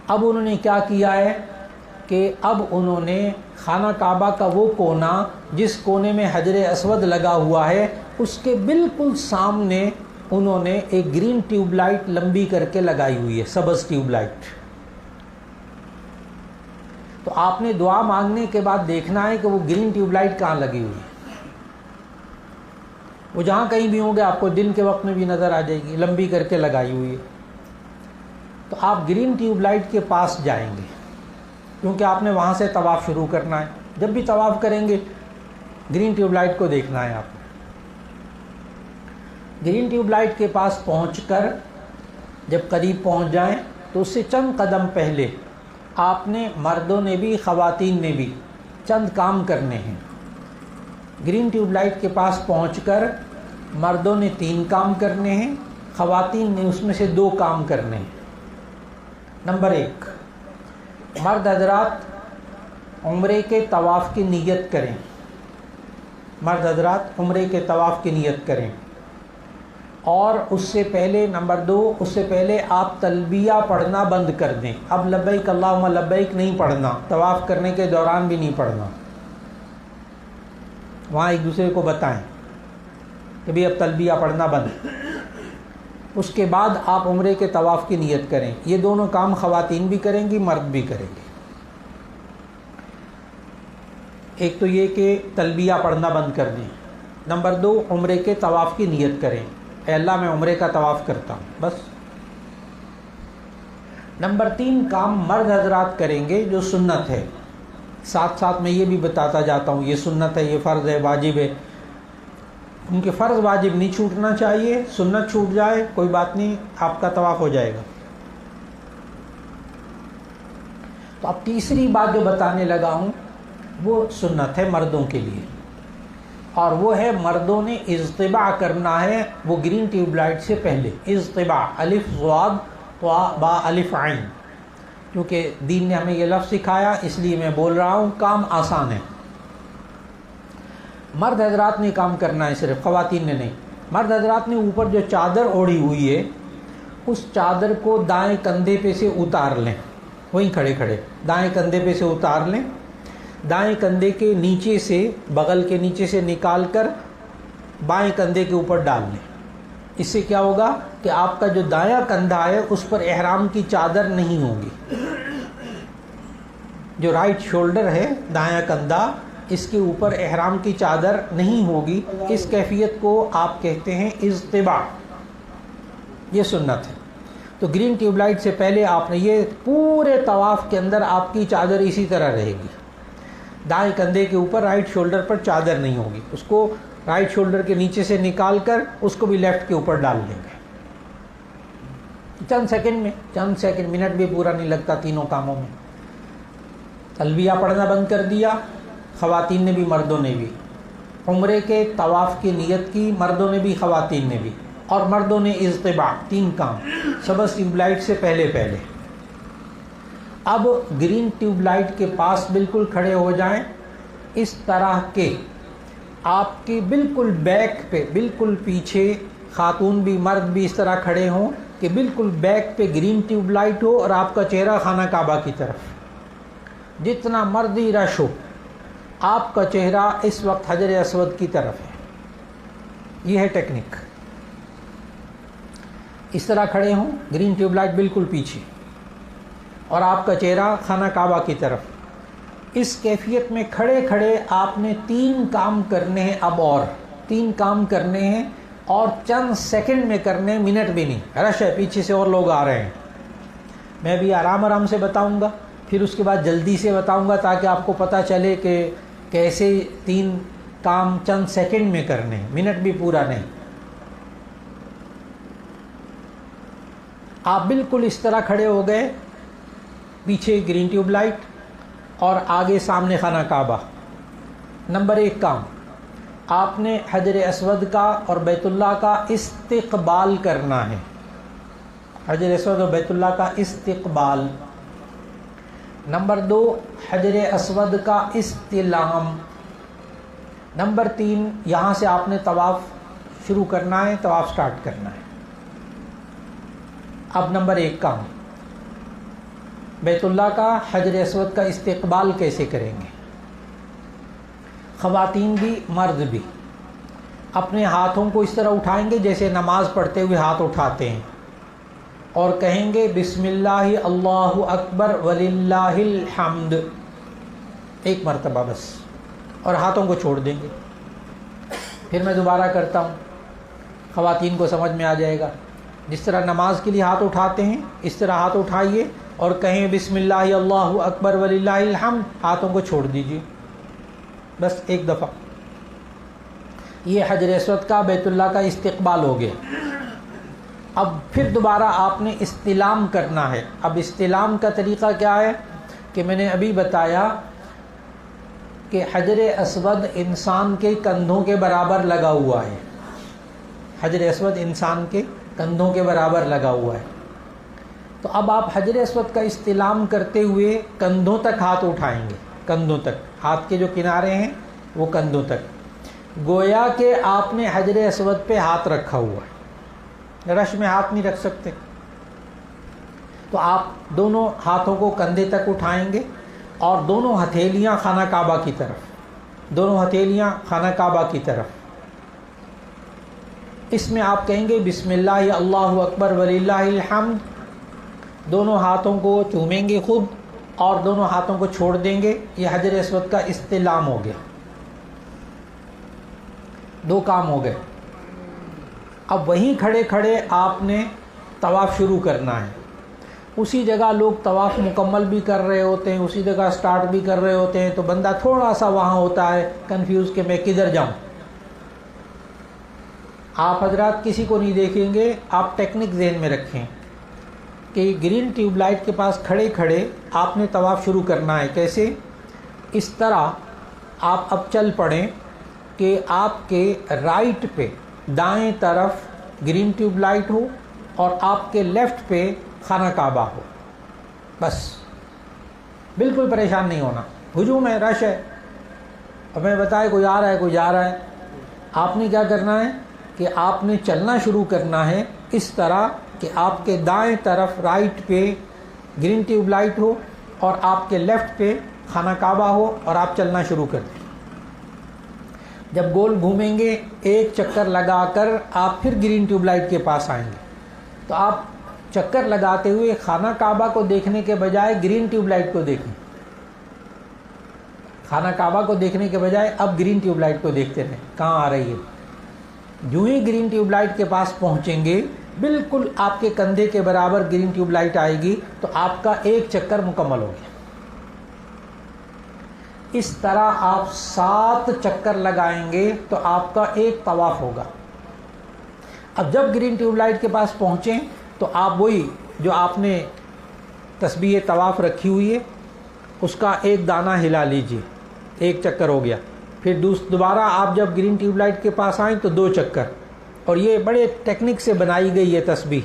اب انہوں نے کیا کیا ہے کہ اب انہوں نے خانہ کعبہ کا وہ کونا جس کونے میں حجر اسود لگا ہوا ہے، اس کے بالکل سامنے انہوں نے ایک گرین ٹیوب لائٹ لمبی کر کے لگائی ہوئی ہے، سبز ٹیوب لائٹ۔ تو آپ نے دعا مانگنے کے بعد دیکھنا ہے کہ وہ گرین ٹیوب لائٹ کہاں لگی ہوئی ہے۔ وہ جہاں کہیں بھی ہوں گے آپ کو دن کے وقت میں بھی نظر آ جائے گی، لمبی کر کے لگائی ہوئی ہے۔ تو آپ گرین ٹیوب لائٹ کے پاس جائیں گے، کیونکہ آپ نے وہاں سے طواف شروع کرنا ہے۔ جب بھی طواف کریں گے گرین ٹیوب لائٹ کو دیکھنا ہے آپ نے۔ گرین ٹیوب لائٹ کے پاس پہنچ کر جب قریب پہنچ جائیں تو اس سے چند قدم پہلے آپ نے، مردوں نے بھی خواتین نے بھی، چند کام کرنے ہیں۔ گرین ٹیوب لائٹ کے پاس پہنچ کر مردوں نے 3 کام کرنے ہیں، خواتین نے اس میں سے 2 کام کرنے ہیں۔ نمبر 1، مرد حضرات عمرے کے طواف کی نیت کریں۔ مرد حضرات عمرے کے طواف کی نیت کریں، اور اس سے پہلے نمبر 2، اس سے پہلے آپ تلبیہ پڑھنا بند کر دیں۔ اب لبیک اللہم لبیک نہیں پڑھنا، طواف کرنے کے دوران بھی نہیں پڑھنا۔ وہاں ایک دوسرے کو بتائیں کہ بھی اب تلبیہ پڑھنا بند۔ اس کے بعد آپ عمرے کے طواف کی نیت کریں۔ یہ دونوں کام خواتین بھی کریں گی، مرد بھی کریں گے۔ ایک تو یہ کہ تلبیہ پڑھنا بند کر دیں، نمبر 2 عمرے کے طواف کی نیت کریں، اے اللہ میں عمرے کا طواف کرتا ہوں، بس۔ نمبر 3 کام مرد حضرات کریں گے جو سنت ہے۔ ساتھ ساتھ میں یہ بھی بتاتا جاتا ہوں، یہ سنت ہے، یہ فرض ہے، واجب ہے۔ ان کے فرض واجب نہیں چھوٹنا چاہیے، سنت چھوٹ جائے کوئی بات نہیں، آپ کا طواف ہو جائے گا۔ تو اب تیسری بات جو بتانے لگا ہوں وہ سنت ہے مردوں کے لیے، اور وہ ہے مردوں نے اجتباع کرنا ہے وہ گرین ٹیوب لائٹ سے پہلے۔ اجتباع، الف ضاد طا با الف عین، کیونکہ دین نے ہمیں یہ لفظ سکھایا اس لیے میں بول رہا ہوں، کام آسان ہے۔ مرد حضرات نے کام کرنا ہے، صرف خواتین نے نہیں۔ مرد حضرات نے اوپر جو چادر اوڑھی ہوئی ہے اس چادر کو دائیں کندھے پہ سے اتار لیں، وہیں کھڑے کھڑے دائیں کندھے پہ سے اتار لیں، دائیں کندھے کے نیچے سے، بغل کے نیچے سے نکال کر بائیں کندھے کے اوپر ڈال لیں۔ اس سے کیا ہوگا کہ آپ کا جو دایاں کندھا ہے اس پر احرام کی چادر نہیں ہوگی۔ جو رائٹ شولڈر ہے، دایاں کندھا، اس کے اوپر احرام کی چادر نہیں ہوگی۔ اس کیفیت کو آپ کہتے ہیں اجتباع، یہ سنت ہے۔ تو گرین ٹیوب لائٹ سے پہلے آپ نے، یہ پورے طواف کے اندر آپ کی چادر اسی طرح رہے گی، دائیں کندھے کے اوپر رائٹ شولڈر پر چادر نہیں ہوگی، اس کو رائٹ شولڈر کے نیچے سے نکال کر اس کو بھی لیفٹ کے اوپر ڈال دیں گے چند سیکنڈ میں، چند سیکنڈ، منٹ بھی پورا نہیں لگتا تینوں کاموں میں۔ تلبیہ پڑھنا بند کر دیا، خواتین نے بھی مردوں نے بھی، عمرے کے طواف کی نیت کی مردوں نے بھی خواتین نے بھی، اور مردوں نے اضطباع، 3 کام سبز ٹیوب لائٹ سے پہلے پہلے۔ اب گرین ٹیوب لائٹ کے پاس بالکل کھڑے ہو جائیں، اس طرح کے آپ کے بالکل بیک پہ، بالکل پیچھے، خاتون بھی مرد بھی اس طرح کھڑے ہوں کہ بالکل بیک پہ گرین ٹیوب لائٹ ہو اور آپ کا چہرہ خانہ کعبہ کی طرف، جتنا مرضی رش ہو آپ کا چہرہ اس وقت حجر اسود کی طرف ہے۔ یہ ہے ٹیکنیک، اس طرح کھڑے ہوں، گرین ٹیوب لائٹ بالکل پیچھے اور آپ کا چہرہ خانہ کعبہ کی طرف۔ اس کیفیت میں کھڑے کھڑے آپ نے 3 کام کرنے ہیں، اب اور 3 کام کرنے ہیں، اور چند سیکنڈ میں کرنے، منٹ بھی نہیں۔ رش ہے، پیچھے سے اور لوگ آ رہے ہیں، میں بھی آرام آرام سے بتاؤں گا، پھر اس کے بعد جلدی سے بتاؤں گا تاکہ آپ کو پتہ چلے کہ کیسے 3 کام چند سیکنڈ میں کرنے ہیں، منٹ بھی پورا نہیں۔ آپ بالکل اس طرح کھڑے ہو گئے، پیچھے گرین ٹیوب لائٹ اور آگے سامنے خانہ کعبہ۔ نمبر 1 کام، آپ نے حجر اسود کا اور بیت اللہ کا استقبال کرنا ہے، حجر اسود اور بیت اللہ کا استقبال۔ نمبر 2 حجر اسود کا استلام۔ نمبر 3 یہاں سے آپ نے طواف شروع کرنا ہے، طواف سٹارٹ کرنا ہے۔ اب نمبر 1 کام، بیت اللہ کا حجر اسود کا استقبال کیسے کریں گے؟ خواتین بھی مرد بھی اپنے ہاتھوں کو اس طرح اٹھائیں گے جیسے نماز پڑھتے ہوئے ہاتھ اٹھاتے ہیں، اور کہیں گے بسم اللہ اللہ اکبر وللہ الحمد، 1 مرتبہ بس، اور ہاتھوں کو چھوڑ دیں گے۔ پھر میں دوبارہ کرتا ہوں، خواتین کو سمجھ میں آ جائے گا۔ جس طرح نماز کے لیے ہاتھ اٹھاتے ہیں اس طرح ہاتھ اٹھائیے اور کہیں بسم اللہ اللہ اکبر وللہ الحمد، ہاتھوں کو چھوڑ دیجیے بس 1 دفعہ۔ یہ حجر اسود کا بیت اللہ کا استقبال ہو گیا۔ اب پھر دوبارہ آپ نے استلام کرنا ہے۔ اب استلام کا طریقہ کیا ہے کہ میں نے ابھی بتایا کہ حجر اسود انسان کے کندھوں کے برابر لگا ہوا ہے، حجر اسود انسان کے کندھوں کے برابر لگا ہوا ہے۔ تو اب آپ حجر اسود کا استلام کرتے ہوئے کندھوں تک ہاتھ اٹھائیں گے، کندھوں تک، ہاتھ کے جو کنارے ہیں وہ کندھوں تک، گویا کہ آپ نے حجر اسود پہ ہاتھ رکھا ہوا ہے، رش میں ہاتھ نہیں رکھ سکتے۔ تو آپ دونوں ہاتھوں کو کندھے تک اٹھائیں گے اور دونوں ہتھیلیاں خانہ کعبہ کی طرف، دونوں ہتھیلیاں خانہ کعبہ کی طرف۔ اس میں آپ کہیں گے بسم اللہ اللہ اکبر وللہ الحمد، دونوں ہاتھوں کو چومیں گے خود اور دونوں ہاتھوں کو چھوڑ دیں گے۔ یہ حجر اسود کا استلام ہو گیا، 2 کام ہو گئے۔ اب وہیں کھڑے کھڑے آپ نے طواف شروع کرنا ہے۔ اسی جگہ لوگ طواف مکمل بھی کر رہے ہوتے ہیں، اسی جگہ سٹارٹ بھی کر رہے ہوتے ہیں، تو بندہ تھوڑا سا وہاں ہوتا ہے کنفیوز کہ میں کدھر جاؤں۔ آپ حضرات کسی کو نہیں دیکھیں گے، آپ ٹیکنک ذہن میں رکھیں کہ گرین ٹیوب لائٹ کے پاس کھڑے کھڑے آپ نے طواف شروع کرنا ہے۔ کیسے؟ اس طرح آپ اب چل پڑیں کہ آپ کے رائٹ پہ دائیں طرف گرین ٹیوب لائٹ ہو اور آپ کے لیفٹ پہ خانہ کعبہ ہو، بس بالکل پریشان نہیں ہونا۔ ہجوم ہے، رش ہے، اب میں بتائے کوئی آ رہا ہے کوئی جا رہا ہے، آپ نے کیا کرنا ہے کہ آپ نے چلنا شروع کرنا ہے اس طرح کہ آپ کے دائیں طرف رائٹ پہ گرین ٹیوب لائٹ ہو اور آپ کے لیفٹ پہ خانہ کعبہ ہو اور آپ چلنا شروع کر دیں۔ جب گول گھومیں گے 1 چکر لگا کر آپ پھر گرین ٹیوب لائٹ کے پاس آئیں گے، تو آپ چکر لگاتے ہوئے خانہ کعبہ کو دیکھنے کے بجائے گرین ٹیوب لائٹ کو دیکھیں، خانہ کعبہ کو دیکھنے کے بجائے اب گرین ٹیوب لائٹ کو دیکھتے رہیں کہاں آ رہی ہے۔ جو ہی گرین ٹیوب لائٹ کے پاس پہنچیں گے بالکل آپ کے کندھے کے برابر گرین ٹیوب لائٹ آئے گی، تو آپ کا 1 چکر مکمل ہو گیا۔ اس طرح آپ 7 چکر لگائیں گے تو آپ کا ایک طواف ہوگا۔ اب جب گرین ٹیوب لائٹ کے پاس پہنچیں تو آپ وہی جو آپ نے تسبیح طواف رکھی ہوئی ہے اس کا ایک دانہ ہلا لیجئے، ایک چکر ہو گیا۔ پھر دوبارہ آپ جب گرین ٹیوب لائٹ کے پاس آئیں تو 2 چکر، اور یہ بڑے ٹیکنک سے بنائی گئی ہے تسبیح،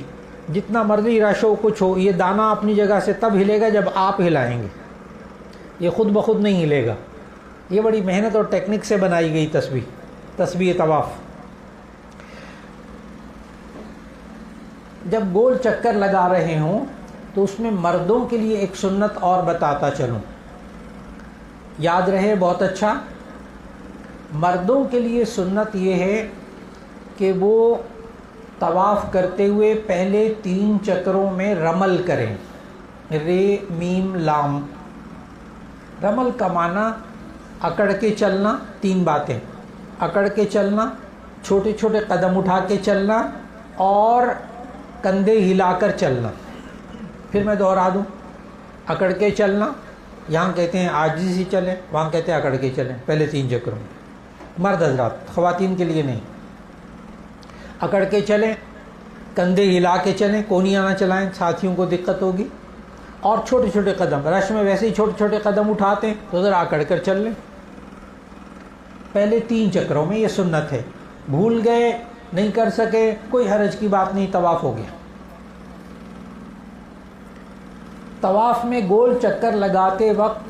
جتنا مرضی رش ہو کچھ ہو، یہ دانہ اپنی جگہ سے تب ہلے گا جب آپ ہلائیں گے، یہ خود بخود نہیں ہلے گا۔ یہ بڑی محنت اور ٹیکنک سے بنائی گئی تسبیح طواف۔ جب گول چکر لگا رہے ہوں تو اس میں مردوں کے لیے ایک سنت اور بتاتا چلوں، یاد رہے بہت اچھا۔ مردوں کے لیے سنت یہ ہے کہ وہ طواف کرتے ہوئے پہلے 3 چکروں میں رمل کریں، رے میم لام۔ رمل کا معنی اکڑ کے چلنا، 3 باتیں، اکڑ کے چلنا، چھوٹے چھوٹے قدم اٹھا کے چلنا، اور کندھے ہلا کر چلنا۔ پھر میں دہرا دوں، اکڑ کے چلنا، یہاں کہتے ہیں عاجزی سے چلیں، وہاں کہتے ہیں اکڑ کے چلیں، پہلے 3 چکروں میں۔ مرد حضرات، خواتین کے لیے نہیں۔ اکڑ کے چلیں، کندھے ہلا کے چلیں، کونیاں نہ چلائیں، ساتھیوں کو دقت ہوگی، اور چھوٹے چھوٹے قدم، رش میں ویسے ہی چھوٹے چھوٹے قدم اٹھاتے ہیں تو ذرا اکڑ کر چل لیں پہلے 3 چکروں میں۔ یہ سنت ہے، بھول گئے نہیں کر سکے کوئی حرج کی بات نہیں، طواف ہو گیا۔ طواف میں گول چکر لگاتے وقت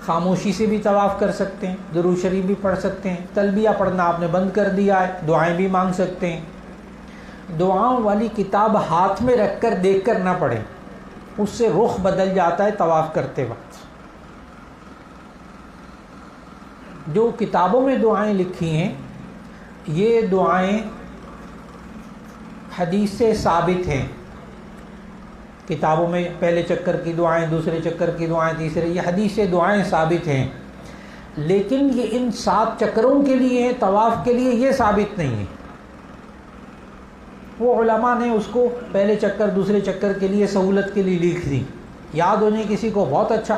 خاموشی سے بھی طواف کر سکتے ہیں، درود شریف بھی پڑھ سکتے ہیں، تلبیہ پڑھنا آپ نے بند کر دیا ہے، دعائیں بھی مانگ سکتے ہیں۔ دعاؤں والی کتاب ہاتھ میں رکھ کر دیکھ کر نہ پڑھیں، اس سے رخ بدل جاتا ہے طواف کرتے وقت۔ جو کتابوں میں دعائیں لکھی ہیں یہ دعائیں حدیث سے ثابت ہیں، کتابوں میں پہلے چکر کی دعائیں، دوسرے چکر کی دعائیں، تیسرے، یہ حدیث سے دعائیں ثابت ہیں، لیکن یہ ان 7 چکروں کے لیے ہیں، طواف کے لیے یہ ثابت نہیں ہے۔ وہ علماء نے اس کو پہلے چکر دوسرے چکر کے لیے سہولت کے لیے لکھ دی، یاد ہونے کسی کو بہت اچھا،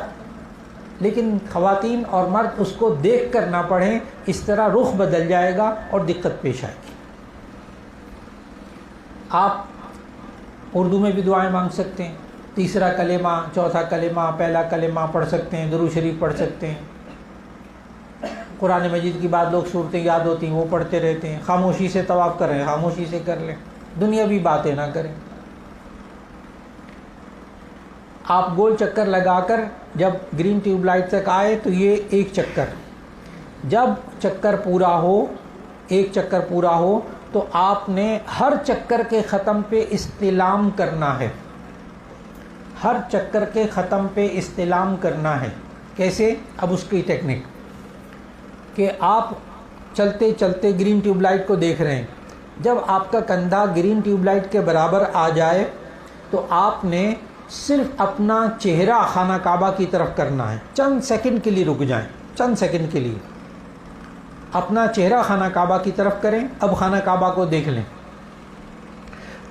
لیکن خواتین اور مرد اس کو دیکھ کر نہ پڑھیں، اس طرح رخ بدل جائے گا اور دقت پیش آئے گی۔ آپ اردو میں بھی دعائیں مانگ سکتے ہیں، تیسرا کلمہ، چوتھا کلمہ، پہلا کلمہ پڑھ سکتے ہیں، درود شریف پڑھ سکتے ہیں۔ قرآن مجید کی بعد لوگ صورتیں یاد ہوتی ہیں وہ پڑھتے رہتے ہیں۔ خاموشی سے طواف کر رہے ہیں، خاموشی سے کر لیں، دنیاوی باتیں نہ کریں۔ آپ گول چکر لگا کر جب گرین ٹیوب لائٹ تک آئے تو یہ 1 چکر، جب چکر پورا ہو، 1 چکر پورا ہو تو آپ نے ہر چکر کے ختم پہ استلام کرنا ہے، ہر چکر کے ختم پہ استلام کرنا ہے۔ کیسے؟ اب اس کی ٹیکنک کہ آپ چلتے چلتے گرین ٹیوب لائٹ کو دیکھ رہے ہیں، جب آپ کا کندھا گرین ٹیوب لائٹ کے برابر آ جائے تو آپ نے صرف اپنا چہرہ خانہ کعبہ کی طرف کرنا ہے، چند سیکنڈ کے لیے رک جائیں، چند سیکنڈ کے لیے اپنا چہرہ خانہ کعبہ کی طرف کریں۔ اب خانہ کعبہ کو دیکھ لیں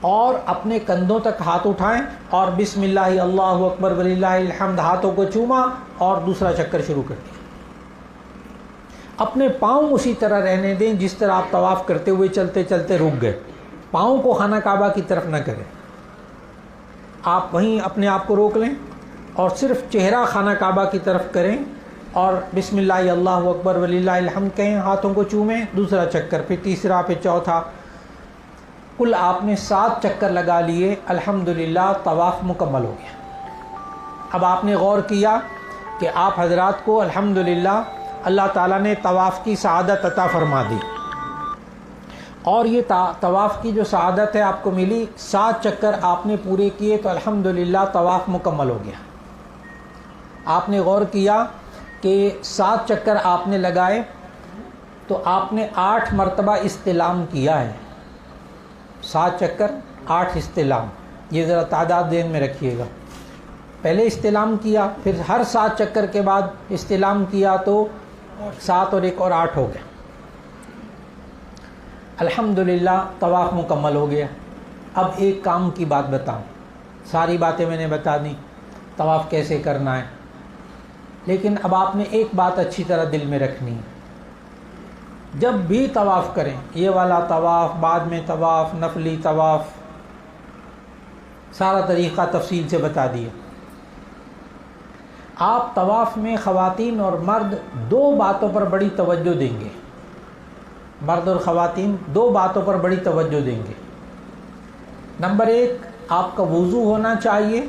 اور اپنے کندھوں تک ہاتھ اٹھائیں اور بسم اللہ اللہ اکبر وللہ الحمد ہاتھوں کو چوما اور دوسرا چکر شروع کر دیا۔ اپنے پاؤں اسی طرح رہنے دیں جس طرح آپ طواف کرتے ہوئے چلتے چلتے رک گئے، پاؤں کو خانہ کعبہ کی طرف نہ کریں، آپ وہیں اپنے آپ کو روک لیں اور صرف چہرہ خانہ کعبہ کی طرف کریں اور بسم اللہ اللہ اکبر وللہ الحمد کہیں، ہاتھوں کو چومیں، دوسرا چکر، پھر تیسرا، پھر چوتھا، کل آپ نے 7 چکر لگا لیے، الحمدللہ طواف مکمل ہو گیا۔ اب آپ نے غور کیا کہ آپ حضرات کو الحمدللہ اللہ تعالیٰ نے طواف کی سعادت عطا فرما دی، اور یہ طواف کی جو سعادت ہے آپ کو ملی، 7 چکر آپ نے پورے کیے تو الحمدللہ طواف مکمل ہو گیا۔ آپ نے غور کیا کہ 7 چکر آپ نے لگائے تو آپ نے 8 مرتبہ استلام کیا ہے، 7 چکر 8 استلام، یہ ذرا تعداد ذہن میں رکھیے گا۔ پہلے استلام کیا، پھر ہر 7 چکر کے بعد استلام کیا تو 7 اور 1 اور 8 ہو گیا۔ الحمدللہ طواف مکمل ہو گیا۔ اب ایک کام کی بات بتاؤں، ساری باتیں میں نے بتا دی، طواف کیسے کرنا ہے، لیکن اب آپ نے ایک بات اچھی طرح دل میں رکھنی ہے، جب بھی طواف کریں، یہ والا طواف، بعد میں طواف، نفلی طواف، سارا طریقہ تفصیل سے بتا دیا۔ آپ طواف میں خواتین اور مرد دو باتوں پر بڑی توجہ دیں گے، مرد اور خواتین دو باتوں پر بڑی توجہ دیں گے۔ نمبر 1 آپ کا وضو ہونا چاہیے،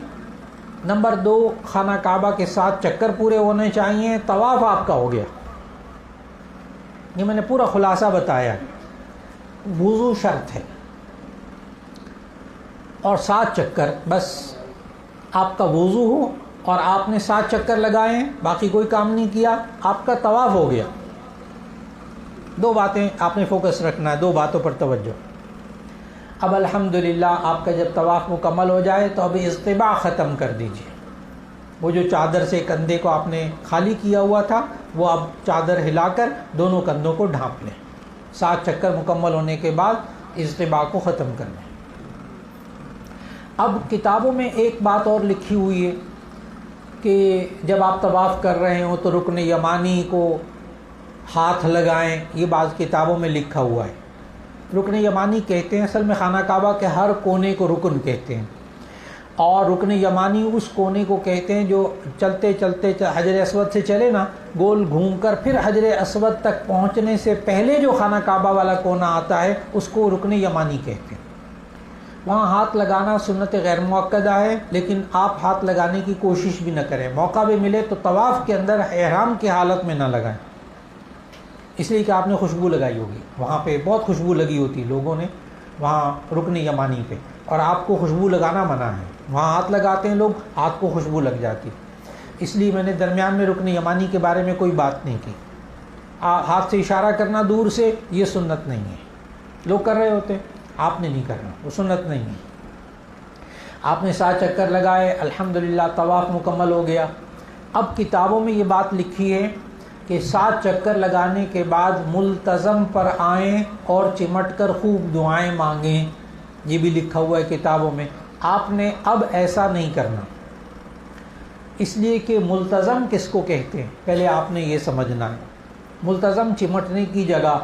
نمبر 2 خانہ کعبہ کے 7 چکر پورے ہونے چاہیے، طواف آپ کا ہو گیا۔ یہ میں نے پورا خلاصہ بتایا، وضو شرط ہے اور 7 چکر، بس آپ کا وضو ہو اور آپ نے 7 چکر لگائے ہیں، باقی کوئی کام نہیں کیا، آپ کا طواف ہو گیا۔ دو باتیں آپ نے فوکس رکھنا ہے، دو باتوں پر توجہ۔ اب الحمدللہ آپ کا جب طواف مکمل ہو جائے تو اب اصطباع ختم کر دیجئے۔ وہ جو چادر سے کندھے کو آپ نے خالی کیا ہوا تھا، وہ اب چادر ہلا کر دونوں کندھوں کو ڈھانپ لیں۔ 7 چکر مکمل ہونے کے بعد اصطباع کو ختم کر لیں۔ اب کتابوں میں ایک بات اور لکھی ہوئی ہے کہ جب آپ طواف کر رہے ہوں تو رکن یمانی کو ہاتھ لگائیں، یہ بعض کتابوں میں لکھا ہوا ہے۔ رکن یمانی کہتے ہیں، اصل میں خانہ کعبہ کے ہر کونے کو رکن کہتے ہیں، اور رکن یمانی اس کونے کو کہتے ہیں جو چلتے چلتے حجر اسود سے چلے نا، گول گھوم کر پھر حجر اسود تک پہنچنے سے پہلے جو خانہ کعبہ والا کونا آتا ہے اس کو رکن یمانی کہتے ہیں۔ وہاں ہاتھ لگانا سنت غیر مؤکدہ ہے، لیکن آپ ہاتھ لگانے کی کوشش بھی نہ کریں، موقع بھی ملے تو طواف کے اندر احرام کی حالت میں نہ لگائیں، اس لیے کہ آپ نے خوشبو لگائی ہوگی، وہاں پہ بہت خوشبو لگی ہوتی لوگوں نے وہاں رکن یمانی پہ، اور آپ کو خوشبو لگانا منع ہے۔ وہاں ہاتھ لگاتے ہیں لوگ، ہاتھ کو خوشبو لگ جاتی، اس لیے میں نے درمیان میں رکن یمانی کے بارے میں کوئی بات نہیں کی۔ ہاتھ سے اشارہ کرنا دور سے، یہ سنت نہیں ہے، لوگ کر رہے ہوتے، آپ نے نہیں کرنا، وہ سنت نہیں ہے۔ آپ نے 7 چکر لگائے، الحمدللہ طواف مکمل ہو گیا۔ اب کتابوں میں یہ بات لکھی ہے کہ 7 چکر لگانے کے بعد ملتزم پر آئیں اور چمٹ کر خوب دعائیں مانگیں، یہ بھی لکھا ہوا ہے کتابوں میں۔ آپ نے اب ایسا نہیں کرنا، اس لیے کہ ملتزم کس کو کہتے ہیں پہلے آپ نے یہ سمجھنا ہے۔ ملتزم چمٹنے کی جگہ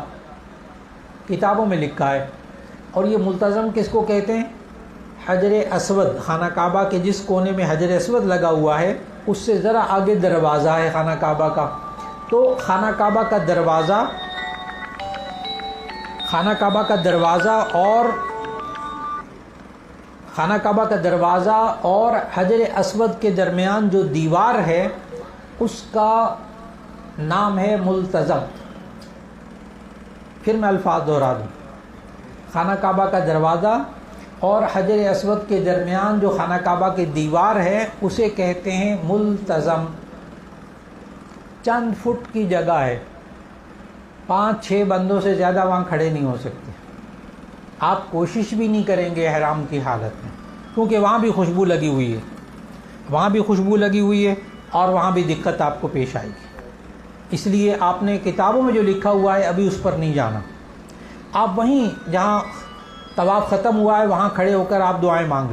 کتابوں میں لکھا ہے، اور یہ ملتزم کس کو کہتے ہیں؟ حجر اسود، خانہ کعبہ کے جس کونے میں حجر اسود لگا ہوا ہے اس سے ذرا آگے دروازہ ہے خانہ کعبہ کا، تو خانہ کعبہ کا دروازہ اور حجر اسود کے درمیان جو دیوار ہے اس کا نام ہے ملتزم۔ پھر میں الفاظ دہرا دوں، خانہ کعبہ کا دروازہ اور حجر اسود کے درمیان جو خانہ کعبہ کی دیوار ہے اسے کہتے ہیں ملتزم۔ چند فٹ کی جگہ ہے، 5-6 بندوں سے زیادہ وہاں کھڑے نہیں ہو سکتے، آپ کوشش بھی نہیں کریں گے احرام کی حالت میں، کیونکہ وہاں بھی خوشبو لگی ہوئی ہے اور وہاں بھی دقت آپ کو پیش آئے گی، اس لیے آپ نے کتابوں میں جو لکھا ہوا ہے ابھی اس پر نہیں جانا۔ آپ وہیں جہاں طواف ختم ہوا ہے وہاں کھڑے ہو کر آپ دعائیں مانگ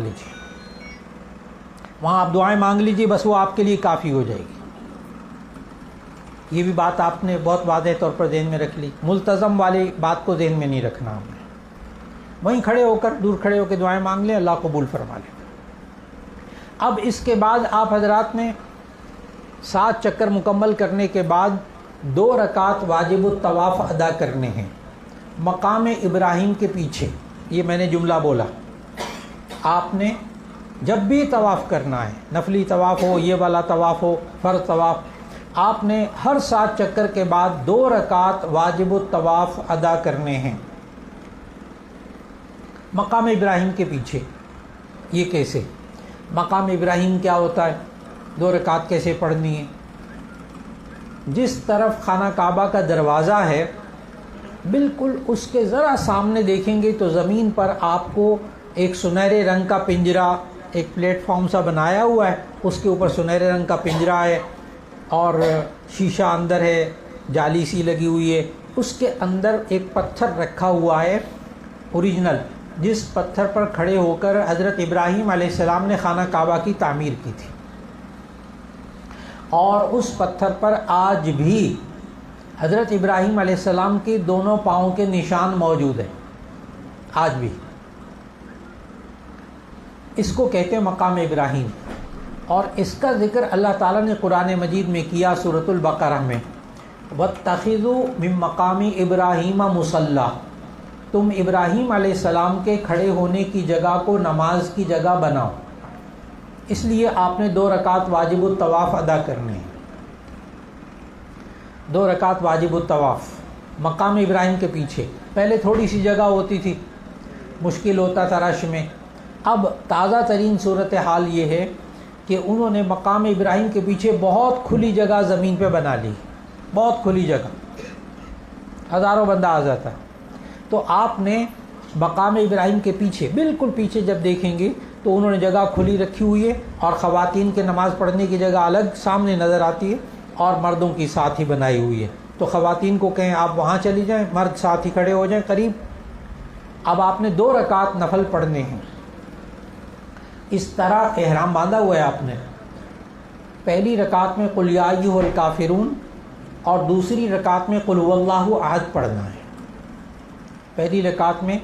لیجیے، بس وہ آپ کے لیے کافی ہو جائے گی۔ یہ بھی بات آپ نے بہت واضح طور پر ذہن میں رکھ لی، ملتزم والی بات کو ذہن میں نہیں رکھنا آپ نے، وہیں کھڑے ہو کر دور کھڑے ہو کے دعائیں مانگ لیں، اللہ قبول فرما لے۔ اب اس کے بعد آپ حضرات نے 7 چکر مکمل کرنے کے بعد 2 رکعت واجب الطواف ادا کرنے ہیں مقام ابراہیم کے پیچھے۔ یہ میں نے جملہ بولا، آپ نے جب بھی طواف کرنا ہے، نفلی طواف ہو، یہ والا طواف ہو، فرض طواف، آپ نے ہر 7 چکر کے بعد 2 رکعت واجب الطواف ادا کرنے ہیں مقام ابراہیم کے پیچھے۔ یہ کیسے؟ مقام ابراہیم کیا ہوتا ہے؟ 2 رکعت کیسے پڑھنی ہے؟ جس طرف خانہ کعبہ کا دروازہ ہے بالکل اس کے ذرا سامنے دیکھیں گے تو زمین پر آپ کو ایک سنہرے رنگ کا پنجرا، ایک پلیٹ فارم سا بنایا ہوا ہے، اس کے اوپر سنہرے رنگ کا پنجرا ہے اور شیشہ اندر ہے، جالی سی لگی ہوئی ہے، اس کے اندر ایک پتھر رکھا ہوا ہے اوریجنل، جس پتھر پر کھڑے ہو کر حضرت ابراہیم علیہ السلام نے خانہ کعبہ کی تعمیر کی تھی۔ اور اس پتھر پر آج بھی حضرت ابراہیم علیہ السلام کے دونوں پاؤں کے نشان موجود ہیں، آج بھی۔ اس کو کہتے ہیں مقام ابراہیم، اور اس کا ذکر اللہ تعالیٰ نے قرآن مجید میں کیا سورۃ البقرہ میں، وَاتَّخِذُوا مِن مَّقَامِ إِبْرَاهِيمَ مُصَلًّى، تم ابراہیم علیہ السلام کے کھڑے ہونے کی جگہ کو نماز کی جگہ بناؤ۔ اس لیے آپ نے 2 رکعت واجب الطواف ادا کرنے ہیں، 2 رکعت واجب الطواف مقام ابراہیم کے پیچھے۔ پہلے تھوڑی سی جگہ ہوتی تھی، مشکل ہوتا تھا رش میں، اب تازہ ترین صورتحال یہ ہے کہ انہوں نے مقام ابراہیم کے پیچھے بہت کھلی جگہ زمین پہ بنا لی، بہت کھلی جگہ، ہزاروں بندہ آ جاتا۔ تو آپ نے مقام ابراہیم کے پیچھے، بالکل پیچھے جب دیکھیں گے تو انہوں نے جگہ کھلی رکھی ہوئی ہے، اور خواتین کے نماز پڑھنے کی جگہ الگ سامنے نظر آتی ہے، اور مردوں کی ساتھ ہی بنائی ہوئی ہے۔ تو خواتین کو کہیں آپ وہاں چلی جائیں، مرد ساتھ ہی کھڑے ہو جائیں قریب۔ اب آپ نے 2 رکعت نفل پڑھنے ہیں، اس طرح احرام باندھا ہوا ہے آپ نے۔ پہلی رکعت میں قل یا ایھا الکافرون، اور دوسری رکعت میں قل ھو اللہ احد پڑھنا ہے۔ پہلی رکعت میں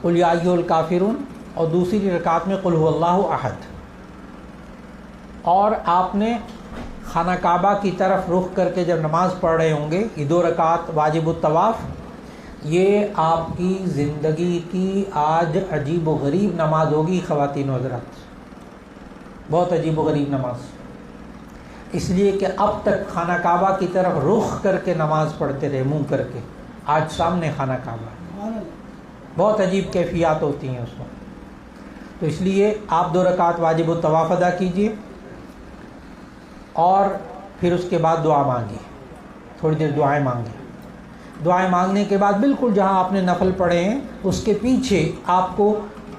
قل یا ایھا الکافرون، اور دوسری رکعت میں قل ھو اللہ احد۔ اور آپ نے خانہ کعبہ کی طرف رخ کر کے جب نماز پڑھ رہے ہوں گے، یہ 2 رکعت واجب الطواف، یہ آپ کی زندگی کی آج عجیب و غریب نماز ہوگی خواتین و حضرات، بہت عجیب و غریب نماز، اس لیے کہ اب تک خانہ کعبہ کی طرف رخ کر کے نماز پڑھتے رہے منہ کر کے، آج سامنے خانہ کعبہ، بہت عجیب کیفیات ہوتی ہیں اس وقت۔ تو اس لیے آپ 2 رکعت واجب الطواف ادا کیجئے، اور پھر اس کے بعد دعا مانگیے، تھوڑی دیر دعائیں مانگیں۔ دعائیں مانگنے کے بعد بالکل جہاں آپ نے نفل پڑھے ہیں اس کے پیچھے آپ کو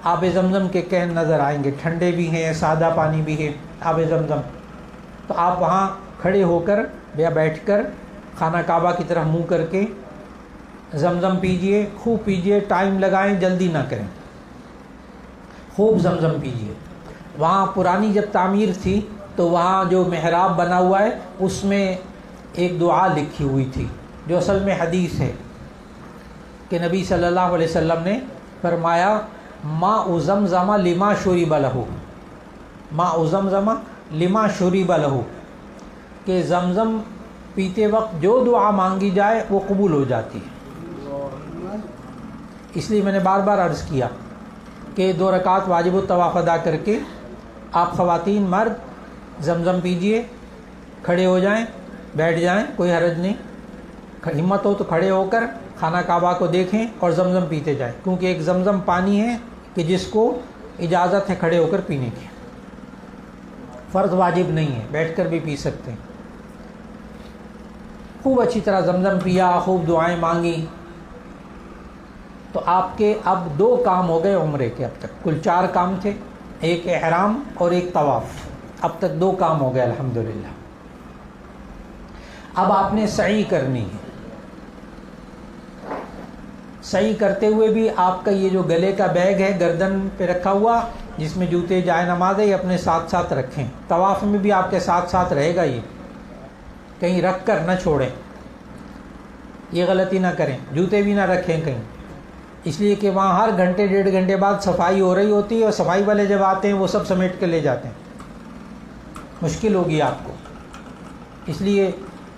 آب زمزم کے کین نظر آئیں گے، ٹھنڈے بھی ہیں، سادہ پانی بھی ہے، آب زمزم۔ تو آپ وہاں کھڑے ہو کر یا بیٹھ کر خانہ کعبہ کی طرف منہ کر کے زمزم پیجئے، خوب پیجئے، ٹائم لگائیں، جلدی نہ کریں، خوب زمزم پیجئے۔ وہاں پرانی جب تعمیر تھی تو وہاں جو محراب بنا ہوا ہے اس میں ایک دعا لکھی ہوئی تھی جو اصل میں حدیث ہے، کہ نبی صلی اللہ علیہ وسلم نے فرمایا ماء زمزم لما شرب لہ، ماء زمزم لما شرب لہ، کہ زمزم پیتے وقت جو دعا مانگی جائے وہ قبول ہو جاتی ہے۔ اس لیے میں نے بار بار عرض کیا کہ 2 رکعت واجب الطواف ادا کر کے آپ خواتین مرد زمزم پیجئے، کھڑے ہو جائیں، بیٹھ جائیں، کوئی حرج نہیں، ہمت ہو تو کھڑے ہو کر خانہ کعبہ کو دیکھیں اور زمزم پیتے جائیں، کیونکہ ایک زمزم پانی ہے کہ جس کو اجازت ہے کھڑے ہو کر پینے کی، فرض واجب نہیں ہے، بیٹھ کر بھی پی سکتے ہیں۔ خوب اچھی طرح زمزم پیا، خوب دعائیں مانگی، تو آپ کے اب 2 کام ہو گئے عمرے کے، اب تک کل 4 کام تھے، ایک احرام اور ایک طواف، اب تک 2 کام ہو گئے الحمدللہ۔ اب آپ نے سعی کرنی ہے، سعی کرتے ہوئے بھی آپ کا یہ جو گلے کا بیگ ہے گردن پہ رکھا ہوا جس میں جوتے جائے نماز ہے، یہ اپنے ساتھ ساتھ رکھیں، طواف میں بھی آپ کے ساتھ ساتھ رہے گا، یہ کہیں رکھ کر نہ چھوڑیں، یہ غلطی نہ کریں، جوتے بھی نہ رکھیں کہیں، اس لیے کہ وہاں ہر گھنٹے 1.5 گھنٹے بعد صفائی ہو رہی ہوتی ہے، اور صفائی والے جب آتے ہیں وہ سب سمیٹ کے لے جاتے ہیں، مشکل ہوگی آپ کو، اس لیے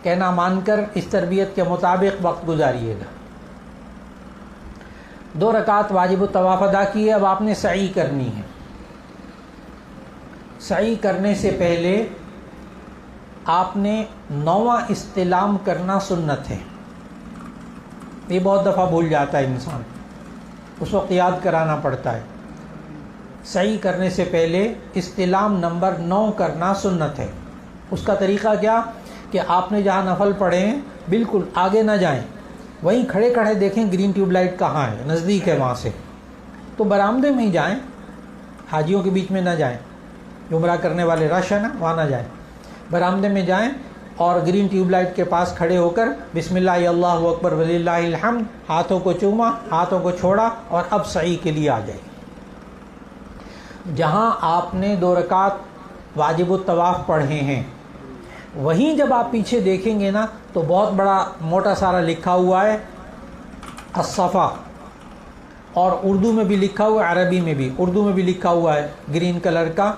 کہنا مان کر اس تربیت کے مطابق وقت گزاریے گا۔ 2 رکعت واجب الطواف ادا کیے، اب آپ نے سعی کرنی ہے۔ سعی کرنے سے پہلے آپ نے 9واں استلام کرنا سنت ہے، یہ بہت دفعہ بھول جاتا ہے انسان، اس وقت یاد کرانا پڑتا ہے۔ سعی کرنے سے پہلے استلام نمبر 9 کرنا سنت ہے۔ اس کا طریقہ کیا کہ آپ نے جہاں نفل پڑھے ہیں بالکل آگے نہ جائیں، وہیں کھڑے کھڑے دیکھیں گرین ٹیوب لائٹ کہاں ہے، نزدیک ہے وہاں سے، تو برآمدے میں ہی جائیں، حاجیوں کے بیچ میں نہ جائیں، عمرہ کرنے والے رش ہے نا وہاں نہ جائیں، برآمدے میں جائیں اور گرین ٹیوب لائٹ کے پاس کھڑے ہو کر بسم اللہ اللہ اکبر وللہ الحمد، ہاتھوں کو چوما، ہاتھوں کو چھوڑا، اور اب سعی کے لیے آ جائیں۔ جہاں آپ نے 2 رکعت واجب الطواف پڑھے ہیں وہیں جب آپ پیچھے دیکھیں گے نا تو بہت بڑا موٹا سارا لکھا ہوا ہے الصفا، اور اردو میں بھی لکھا ہوا ہے، عربی میں بھی، اردو میں بھی لکھا ہوا ہے گرین کلر کا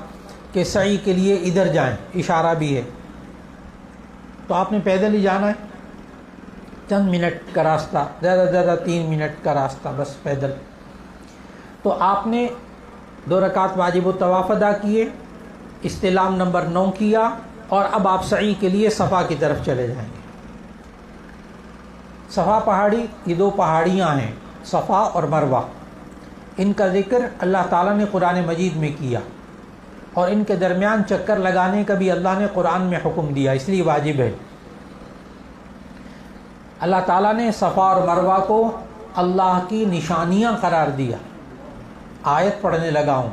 کہ سعی کے لیے ادھر جائیں، اشارہ بھی ہے۔ تو آپ نے پیدل ہی جانا ہے، چند منٹ کا راستہ، زیادہ سے زیادہ 3 منٹ کا راستہ بس پیدل۔ تو آپ نے 2 رکعت واجب الطواف ادا کیے، استلام نمبر 9 کیا، اور اب آپ سعی کے لیے صفا کی طرف چلے جائیں گے۔ صفا پہاڑی، یہ 2 پہاڑیاں ہیں، صفا اور مروہ، ان کا ذکر اللہ تعالیٰ نے قرآن مجید میں کیا، اور ان کے درمیان چکر لگانے کا بھی اللہ نے قرآن میں حکم دیا، اس لیے واجب ہے۔ اللہ تعالیٰ نے صفا اور مروہ کو اللہ کی نشانیاں قرار دیا۔ آیت پڑھنے لگا ہوں،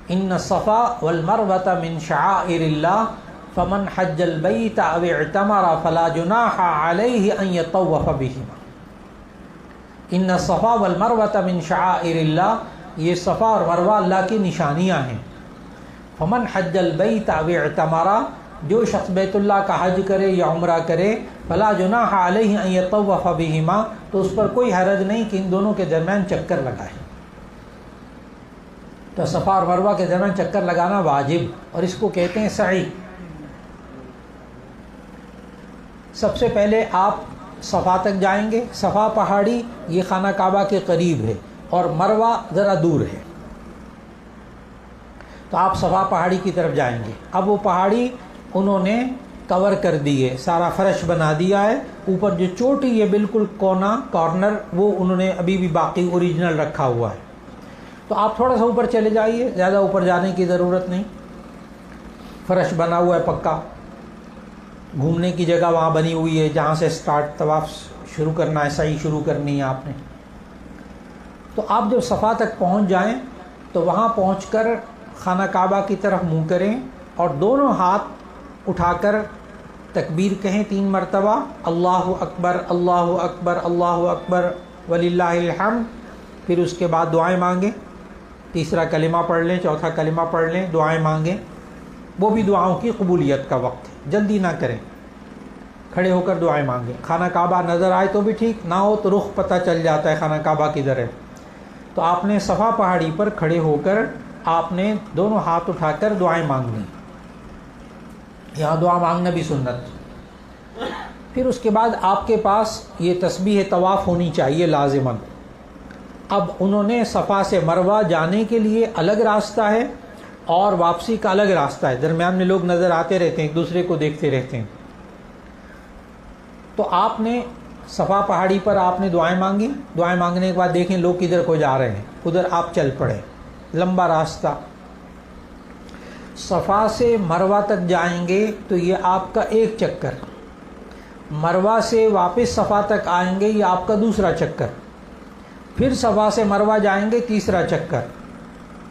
ان الصفا والمروۃ من شعائر اللہ فمن حج البیت او اعتمر فلا جناح علیہ ان یطوف بہما۔ ان الصفا والمروۃ من شعائر اللہ، یہ صفا اور مروہ اللہ کی نشانیاں ہیں۔ فمن حج البیت او اعتمر، جو شخص بیت اللہ کا حج کرے یا عمرہ کرے، فلا جناح علیہ ان یطوف بہما، تو اس پر کوئی حرج نہیں کہ ان دونوں کے درمیان چکر لگائے۔ تو صفا اور مروہ کے درمیان چکر لگانا واجب، اور اس کو کہتے ہیں سعی۔ سب سے پہلے آپ صفا تک جائیں گے، صفا پہاڑی یہ خانہ کعبہ کے قریب ہے، اور مروہ ذرا دور ہے، تو آپ صفا پہاڑی کی طرف جائیں گے۔ اب وہ پہاڑی انہوں نے کور کر دی ہے، سارا فرش بنا دیا ہے، اوپر جو چوٹی یہ بالکل کونا کارنر وہ انہوں نے ابھی بھی باقی اوریجنل رکھا ہوا ہے۔ تو آپ تھوڑا سا اوپر چلے جائیے، زیادہ اوپر جانے کی ضرورت نہیں، فرش بنا ہوا ہے پکا، گھومنے کی جگہ وہاں بنی ہوئی ہے جہاں سے سٹارٹ طواف شروع کرنا ہے، سعی شروع کرنی ہے آپ نے۔ تو آپ جب صفا تک پہنچ جائیں تو وہاں پہنچ کر خانہ کعبہ کی طرف منہ کریں، اور دونوں ہاتھ اٹھا کر تکبیر کہیں 3 مرتبہ، اللہ اکبر اللہ اکبر اللہ اکبر وللہ الحمد، پھر اس کے بعد دعائیں مانگیں، تیسرا کلمہ پڑھ لیں، چوتھا کلمہ پڑھ لیں، دعائیں مانگیں۔ وہ بھی دعاؤں کی قبولیت کا وقت ہے، جلدی نہ کریں، کھڑے ہو کر دعائیں مانگیں۔ خانہ کعبہ نظر آئے تو بھی ٹھیک، نہ ہو تو رخ پتہ چل جاتا ہے خانہ کعبہ کدھر ہے۔ تو آپ نے صفا پہاڑی پر کھڑے ہو کر آپ نے دونوں ہاتھ اٹھا کر دعائیں مانگنی، یہاں دعا مانگنا بھی سنت۔ پھر اس کے بعد آپ کے پاس یہ تسبیح طواف ہونی چاہیے لازماً۔ اب انہوں نے صفا سے مروہ جانے کے لیے الگ راستہ ہے اور واپسی کا الگ راستہ ہے، درمیان میں لوگ نظر آتے رہتے ہیں، ایک دوسرے کو دیکھتے رہتے ہیں۔ تو آپ نے صفا پہاڑی پر آپ نے دعائیں مانگی، دعائیں مانگنے کے بعد دیکھیں لوگ کدھر کو جا رہے ہیں، ادھر آپ چل پڑے، لمبا راستہ۔ صفا سے مروہ تک جائیں گے تو یہ آپ کا ایک چکر، مروہ سے واپس صفا تک آئیں گے یہ آپ کا دوسرا چکر، پھر صفا سے مروہ جائیں گے تیسرا چکر۔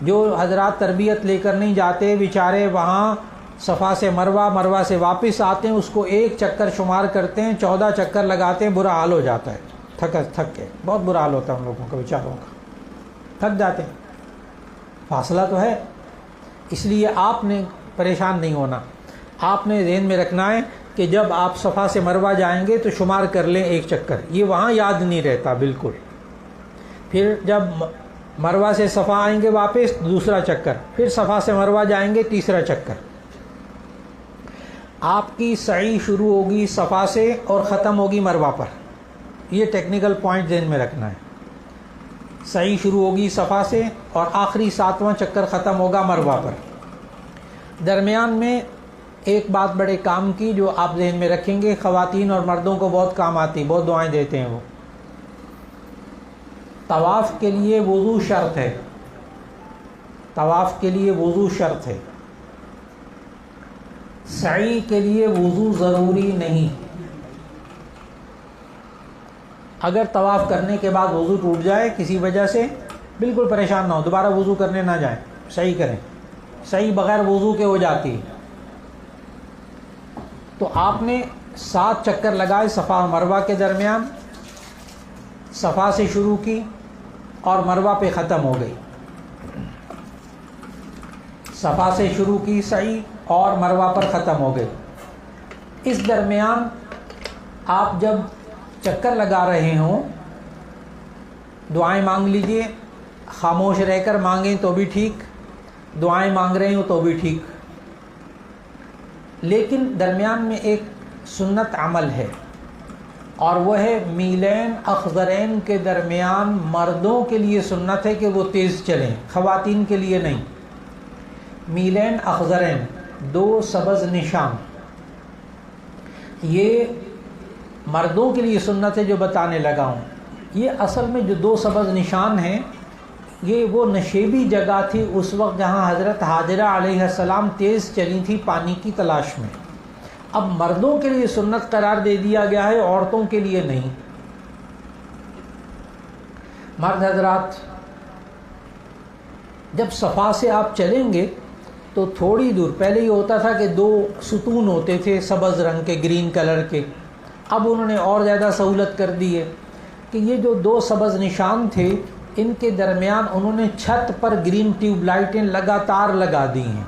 جو حضرات تربیت لے کر نہیں جاتے بیچارے وہاں صفا سے مروہ، مروہ سے واپس آتے ہیں، اس کو ایک چکر شمار کرتے ہیں، 14 چکر لگاتے ہیں، برا حال ہو جاتا ہے، تھک کے بہت برا حال ہوتا ہے ہم لوگوں کا، بیچاروں کا تھک جاتے ہیں۔ فاصلہ تو ہے، اس لیے آپ نے پریشان نہیں ہونا، آپ نے ذہن میں رکھنا ہے کہ جب آپ صفا سے مروہ جائیں گے تو شمار کر لیں ایک چکر، یہ وہاں یاد نہیں رہتا بالکل۔ پھر جب مروہ سے صفا آئیں گے واپس دوسرا چکر، پھر صفا سے مروہ جائیں گے تیسرا چکر۔ آپ کی سعی شروع ہوگی صفا سے اور ختم ہوگی مروہ پر، یہ ٹیکنیکل پوائنٹ ذہن میں رکھنا ہے۔ سعی شروع ہوگی صفا سے اور آخری 7واں چکر ختم ہوگا مروہ پر۔ درمیان میں ایک بات بڑے کام کی جو آپ ذہن میں رکھیں گے، خواتین اور مردوں کو بہت کام آتی، بہت دعائیں دیتے ہیں وہ۔ طواف کے لیے وضو شرط ہے، طواف کے لیے وضو شرط ہے، سعی کے لیے وضو ضروری نہیں۔ اگر طواف کرنے کے بعد وضو ٹوٹ جائے کسی وجہ سے، بالکل پریشان نہ ہو، دوبارہ وضو کرنے نہ جائیں، صحیح کریں، صحیح بغیر وضو کے ہو جاتی ہے۔ تو آپ نے 7 چکر لگائے صفا اور مروہ کے درمیان، صفا سے شروع کی اور مروہ پہ ختم ہو گئی، صفا سے شروع کی سعی اور مروہ پر ختم ہو گئی۔ اس درمیان آپ جب چکر لگا رہے ہوں دعائیں مانگ لیجئے، خاموش رہ کر مانگیں تو بھی ٹھیک، دعائیں مانگ رہے ہوں تو بھی ٹھیک، لیکن درمیان میں ایک سنت عمل ہے، اور وہ ہے میلین اخضرین کے درمیان مردوں کے لیے سنت ہے کہ وہ تیز چلیں، خواتین کے لیے نہیں۔ میلین اخضرین، 2 سبز نشان، یہ مردوں کے لیے سنت ہے جو بتانے لگا ہوں۔ یہ اصل میں جو 2 سبز نشان ہیں یہ وہ نشیبی جگہ تھی اس وقت جہاں حضرت حاجرہ علیہ السلام تیز چلی تھی پانی کی تلاش میں۔ اب مردوں کے لیے سنت قرار دے دیا گیا ہے، عورتوں کے لیے نہیں۔ مرد حضرات جب صفا سے آپ چلیں گے تو تھوڑی دور، پہلے یہ ہوتا تھا کہ 2 ستون ہوتے تھے سبز رنگ کے، گرین کلر کے، اب انہوں نے اور زیادہ سہولت کر دی ہے کہ یہ جو 2 سبز نشان تھے ان کے درمیان انہوں نے چھت پر گرین ٹیوب لائٹیں لگاتار لگا دی ہیں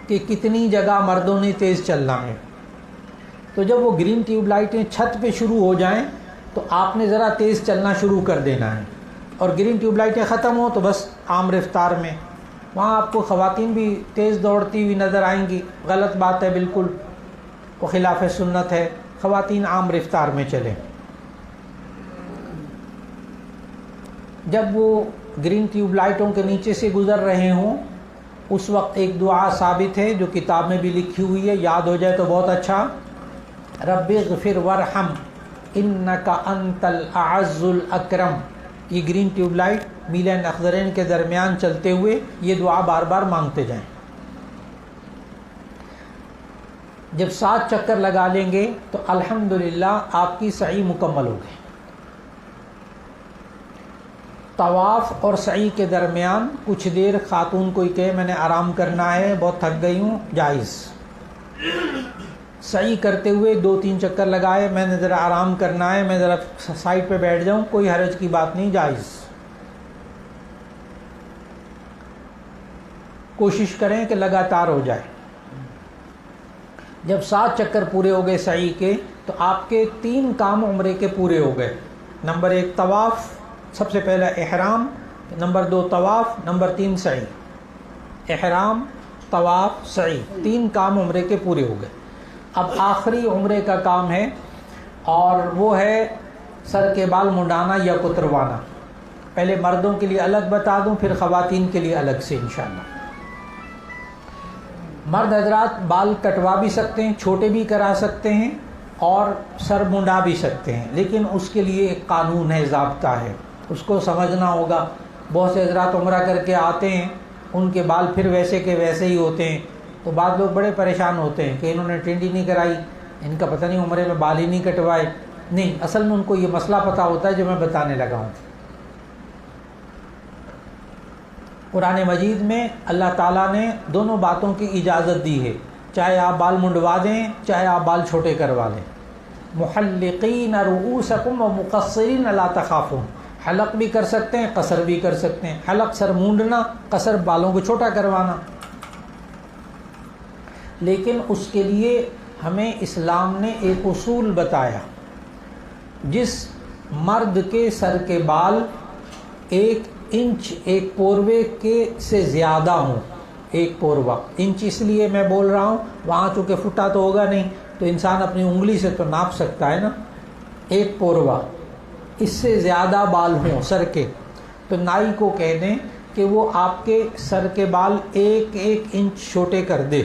کہ کتنی جگہ مردوں نے تیز چلنا ہے۔ تو جب وہ گرین ٹیوب لائٹیں چھت پہ شروع ہو جائیں تو آپ نے ذرا تیز چلنا شروع کر دینا ہے، اور گرین ٹیوب لائٹیں ختم ہوں تو بس عام رفتار میں۔ وہاں آپ کو خواتین بھی تیز دوڑتی ہوئی نظر آئیں گی، غلط بات ہے، بالکل وہ خلاف سنت ہے، خواتین عام رفتار میں چلیں۔ جب وہ گرین ٹیوب لائٹوں کے نیچے سے گزر رہے ہوں اس وقت ایک دعا ثابت ہے جو کتاب میں بھی لکھی ہوئی ہے، یاد ہو جائے تو بہت اچھا، رب اغفر وارحم انک انت الاعز الاکرم۔ یہ گرین ٹیوب لائٹ میلین اخضرین کے درمیان چلتے ہوئے یہ دعا بار بار مانگتے جائیں۔ جب 7 چکر لگا لیں گے تو الحمدللہ آپ کی سعی مکمل ہو گئی۔ طواف اور سعی کے درمیان کچھ دیر خاتون کوئی کہے میں نے آرام کرنا ہے، بہت تھک گئی ہوں، جائز۔ سعی کرتے ہوئے 2-3 چکر لگائے، میں نے ذرا آرام کرنا ہے، میں ذرا سائڈ پہ بیٹھ جاؤں، کوئی حرج کی بات نہیں، جائز۔ کوشش کریں کہ لگاتار ہو جائے۔ جب 7 چکر پورے ہو گئے سعی کے تو آپ کے 3 کام عمرے کے پورے ہو گئے۔ نمبر 1 طواف، سب سے پہلا احرام، نمبر 2 طواف، نمبر 3 سعی۔ احرام، طواف، سعی، 3 کام عمرے کے پورے ہو گئے۔ اب آخری عمرے کا کام ہے اور وہ ہے سر کے بال منڈانا یا کتروانا۔ پہلے مردوں کے لیے الگ بتا دوں، پھر خواتین کے لیے الگ سے انشاءاللہ۔ مرد حضرات بال کٹوا بھی سکتے ہیں، چھوٹے بھی کرا سکتے ہیں اور سر منڈا بھی سکتے ہیں، لیکن اس کے لیے ایک قانون ہے، ضابطہ ہے، اس کو سمجھنا ہوگا۔ بہت سے حضرات عمرہ کر کے آتے ہیں، ان کے بال پھر ویسے کے ویسے ہی ہوتے ہیں، تو بعض لوگ بڑے پریشان ہوتے ہیں کہ انہوں نے ٹینڈی نہیں کرائی، ان کا پتہ نہیں عمرے میں بال ہی نہیں کٹوائے۔ نہیں، اصل میں ان کو یہ مسئلہ پتہ ہوتا ہے جو میں بتانے لگا ہوں۔ قرآن مجید میں اللہ تعالیٰ نے دونوں باتوں کی اجازت دی ہے، چاہے آپ بال منڈوا دیں چاہے آپ بال چھوٹے کروا لیں۔ محلقین رؤوسکم ومقصرین لا تخافون، حلق بھی کر سکتے ہیں، قصر بھی کر سکتے ہیں۔ حلق سر مونڈنا، قصر بالوں کو چھوٹا کروانا۔ لیکن اس کے لیے ہمیں اسلام نے ایک اصول بتایا، جس مرد کے سر کے بال 1 انچ ایک پوروے کے سے زیادہ ہوں، 1 پوروا انچ، اس لیے میں بول رہا ہوں وہاں چونکہ فٹا تو ہوگا نہیں تو انسان اپنی انگلی سے تو ناپ سکتا ہے نا، 1 پوروا، اس سے زیادہ بال ہوں سر کے تو نائی کو کہہ دیں کہ وہ آپ کے سر کے بال 1 انچ چھوٹے کر دے،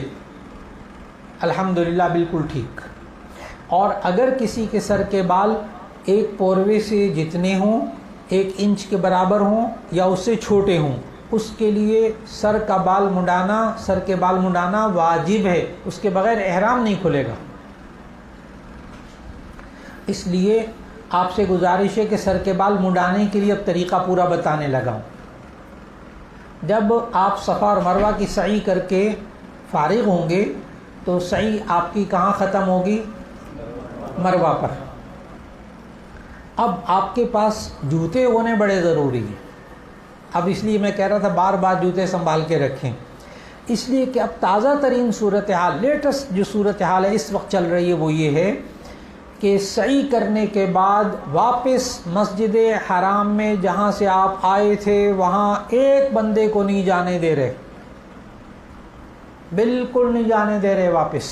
الحمدللہ بالکل ٹھیک۔ اور اگر کسی کے سر کے بال 1 پوروے سے جتنے ہوں، 1 انچ کے برابر ہوں یا اس سے چھوٹے ہوں، اس کے لیے سر کے بال منڈانا واجب ہے، اس کے بغیر احرام نہیں کھلے گا۔ اس لیے آپ سے گزارش ہے کہ سر کے بال منڈانے کے لیے اب طریقہ پورا بتانے لگا ہوں۔ جب آپ صفا اور مروہ کی سعی کر کے فارغ ہوں گے تو سعی آپ کی کہاں ختم ہوگی؟ مروہ پر۔ اب آپ کے پاس جوتے ہونے بڑے ضروری ہیں، اب اس لیے میں کہہ رہا تھا بار بار جوتے سنبھال کے رکھیں۔ اس لیے کہ اب تازہ ترین صورتحال، لیٹسٹ جو صورتحال ہے اس وقت چل رہی ہے وہ یہ ہے کہ سعی کرنے کے بعد واپس مسجد حرام میں جہاں سے آپ آئے تھے وہاں ایک بندے کو نہیں جانے دے رہے، بالکل نہیں جانے دے رہے واپس۔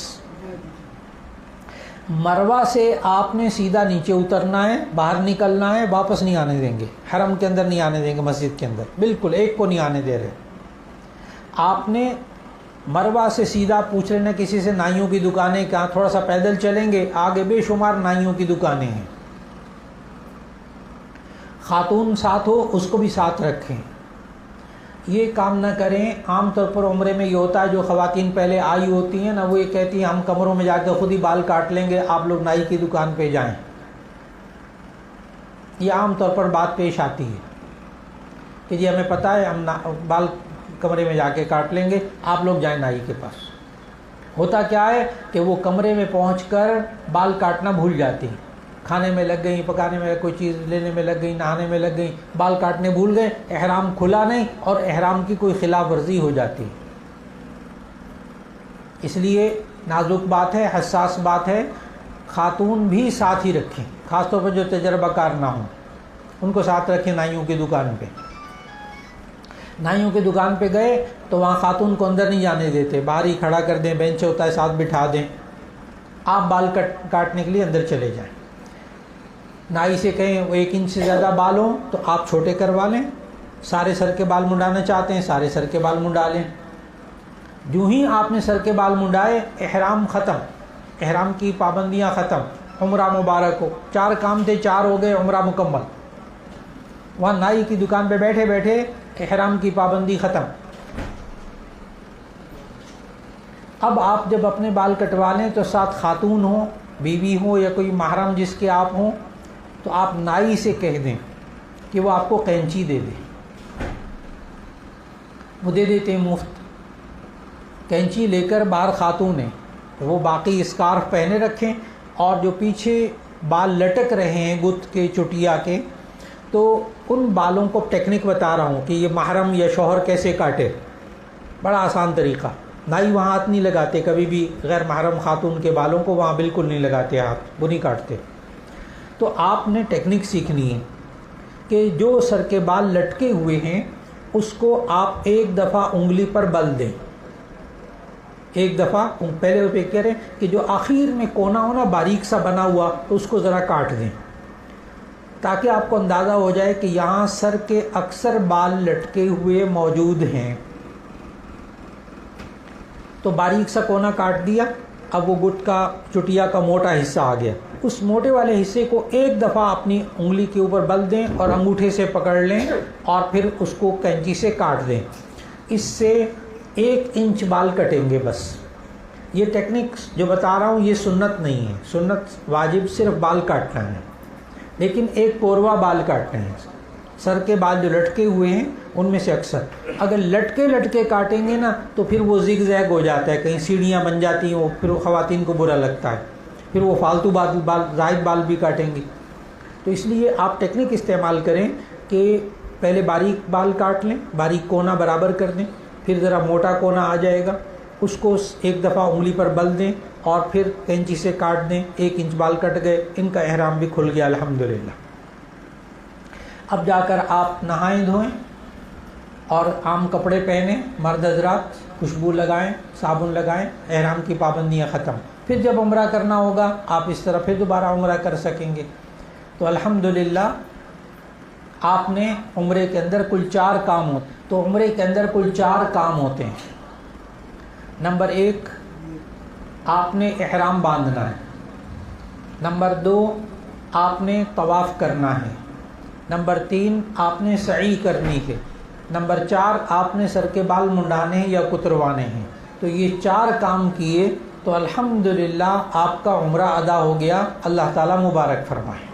مروہ سے آپ نے سیدھا نیچے اترنا ہے، باہر نکلنا ہے، واپس نہیں آنے دیں گے، حرم کے اندر نہیں آنے دیں گے، مسجد کے اندر بالکل ایک کو نہیں آنے دے رہے۔ آپ نے مروہ سے سیدھا پوچھ لینا کسی سے نائیوں کی دکانیں کہاں، تھوڑا سا پیدل چلیں گے آگے بے شمار نائیوں کی دکانیں ہیں۔ خاتون ساتھ ہو اس کو بھی ساتھ رکھیں، یہ کام نہ کریں۔ عام طور پر عمرے میں یہ ہوتا ہے جو خواتین پہلے آئی ہوتی ہیں نا، وہ یہ کہتی ہیں ہم کمروں میں جا کے خود ہی بال کاٹ لیں گے، آپ لوگ نائی کی دکان پہ جائیں۔ یہ عام طور پر بات پیش آتی ہے کہ جی ہمیں پتہ ہے ہم بال کمرے میں جا کے کاٹ لیں گے، آپ لوگ جائیں نائی کے پاس۔ ہوتا کیا ہے کہ وہ کمرے میں پہنچ کر بال کاٹنا بھول جاتی ہیں، کھانے میں لگ گئی، پکانے میں کوئی چیز لینے میں لگ گئی، نہانے میں لگ گئی، بال کاٹنے بھول گئے، احرام کھلا نہیں اور احرام کی کوئی خلاف ورزی ہو جاتی ہے۔ اس لیے نازک بات ہے، حساس بات ہے، خاتون بھی ساتھ ہی رکھیں، خاص طور پر جو تجربہ کار نہ ہوں ان کو ساتھ رکھیں۔ نائیوں کی دکان پہ، نائیوں کی دکان پہ گئے تو وہاں خاتون کو اندر نہیں جانے دیتے، باہر ہی کھڑا کر دیں، بینچ ہوتا ہے ساتھ بٹھا دیں، آپ بال کاٹنے کے لیے اندر چلے جائیں۔ نائی سے کہیں وہ 1 انچ سے زیادہ بال ہوں تو آپ چھوٹے کروا لیں، سارے سر کے بال منڈانا چاہتے ہیں سارے سر کے بال منڈا لیں۔ جو ہی آپ نے سر کے بال منڈائے احرام ختم، احرام کی پابندیاں ختم، عمرہ مبارک ہو۔ 4 کام تھے، 4 ہو گئے، عمرہ مکمل۔ وہاں نائی کی دکان پہ بیٹھے بیٹھے احرام کی پابندی ختم۔ اب آپ جب اپنے بال کٹوا لیں تو ساتھ خاتون ہو، بیوی ہو یا کوئی محرم جس کے آپ ہوں تو آپ نائی سے کہہ دیں کہ وہ آپ کو قینچی دے دے، وہ دے دیتے ہیں مفت۔ قینچی لے کر باہر خاتون ہیں وہ باقی اسکارف پہنے رکھیں، اور جو پیچھے بال لٹک رہے ہیں گت کے چٹیا کے، تو ان بالوں کو ٹیکنک بتا رہا ہوں کہ یہ محرم یا شوہر کیسے کاٹے، بڑا آسان طریقہ۔ نائی وہاں ہاتھ نہیں لگاتے کبھی بھی، غیر محرم خاتون کے بالوں کو وہاں بالکل نہیں لگاتے ہاتھ، وہ نہیں کاٹتے۔ تو آپ نے ٹیکنک سیکھنی ہے کہ جو سر کے بال لٹکے ہوئے ہیں اس کو آپ ایک دفعہ انگلی پر بل دیں، ایک دفعہ پہلے وہ کہہ رہے ہیں کہ جو آخر میں کونا ہو نا باریک سا بنا ہوا تو اس کو ذرا کاٹ دیں، تاکہ آپ کو اندازہ ہو جائے کہ یہاں سر کے اکثر بال لٹکے ہوئے موجود ہیں۔ تو باریک سا کونا کاٹ دیا، اب وہ گٹ کا چٹیا کا موٹا حصہ آ گیا، اس موٹے والے حصے کو ایک دفعہ اپنی انگلی کے اوپر بل دیں اور انگوٹھے سے پکڑ لیں اور پھر اس کو کینچی سے کاٹ دیں۔ اس سے 1 انچ بال کٹیں گے بس۔ یہ ٹیکنک جو بتا رہا ہوں یہ سنت نہیں ہے، سنت واجب صرف بال کاٹنا ہے، لیکن ایک پوروا بال کاٹنا ہے۔ سر کے بال جو لٹکے ہوئے ہیں ان میں سے اکثر اگر لٹکے کاٹیں گے نا تو پھر وہ زگ زیگ ہو جاتا ہے، کہیں سیڑھیاں بن جاتی ہیں، وہ پھر خواتین کو برا لگتا ہے، پھر وہ فالتو بال زائد بال بھی کاٹیں گی۔ تو اس لیے آپ ٹیکنک استعمال کریں کہ پہلے باریک بال کاٹ لیں، باریک کونا برابر کر دیں، پھر ذرا موٹا کونا آ جائے گا اس کو ایک دفعہ انگلی پر بل دیں اور پھر کینچی سے کاٹ دیں، 1 انچ بال کٹ گئے، ان کا احرام بھی کھل گیا الحمدللہ۔ اب جا کر آپ نہائیں دھوئیں اور عام کپڑے پہنیں، مرد حضرات خوشبو لگائیں، صابن لگائیں، احرام کی پابندیاں ختم۔ پھر جب عمرہ کرنا ہوگا آپ اس طرح پھر دوبارہ عمرہ کر سکیں گے۔ تو الحمدللہ آپ نے عمرے کے اندر کل 4 کام ہوتے، تو عمرے کے اندر کل 4 کام ہوتے ہیں۔ نمبر 1 آپ نے احرام باندھنا ہے، نمبر 2 آپ نے طواف کرنا ہے، نمبر 3 آپ نے سعی کرنی ہے، نمبر 4 آپ نے سر کے بال منڈانے ہیں یا کتروانے ہیں۔ تو یہ 4 کام کیے تو الحمدللہ آپ کا عمرہ ادا ہو گیا، اللہ تعالیٰ مبارک فرمائے۔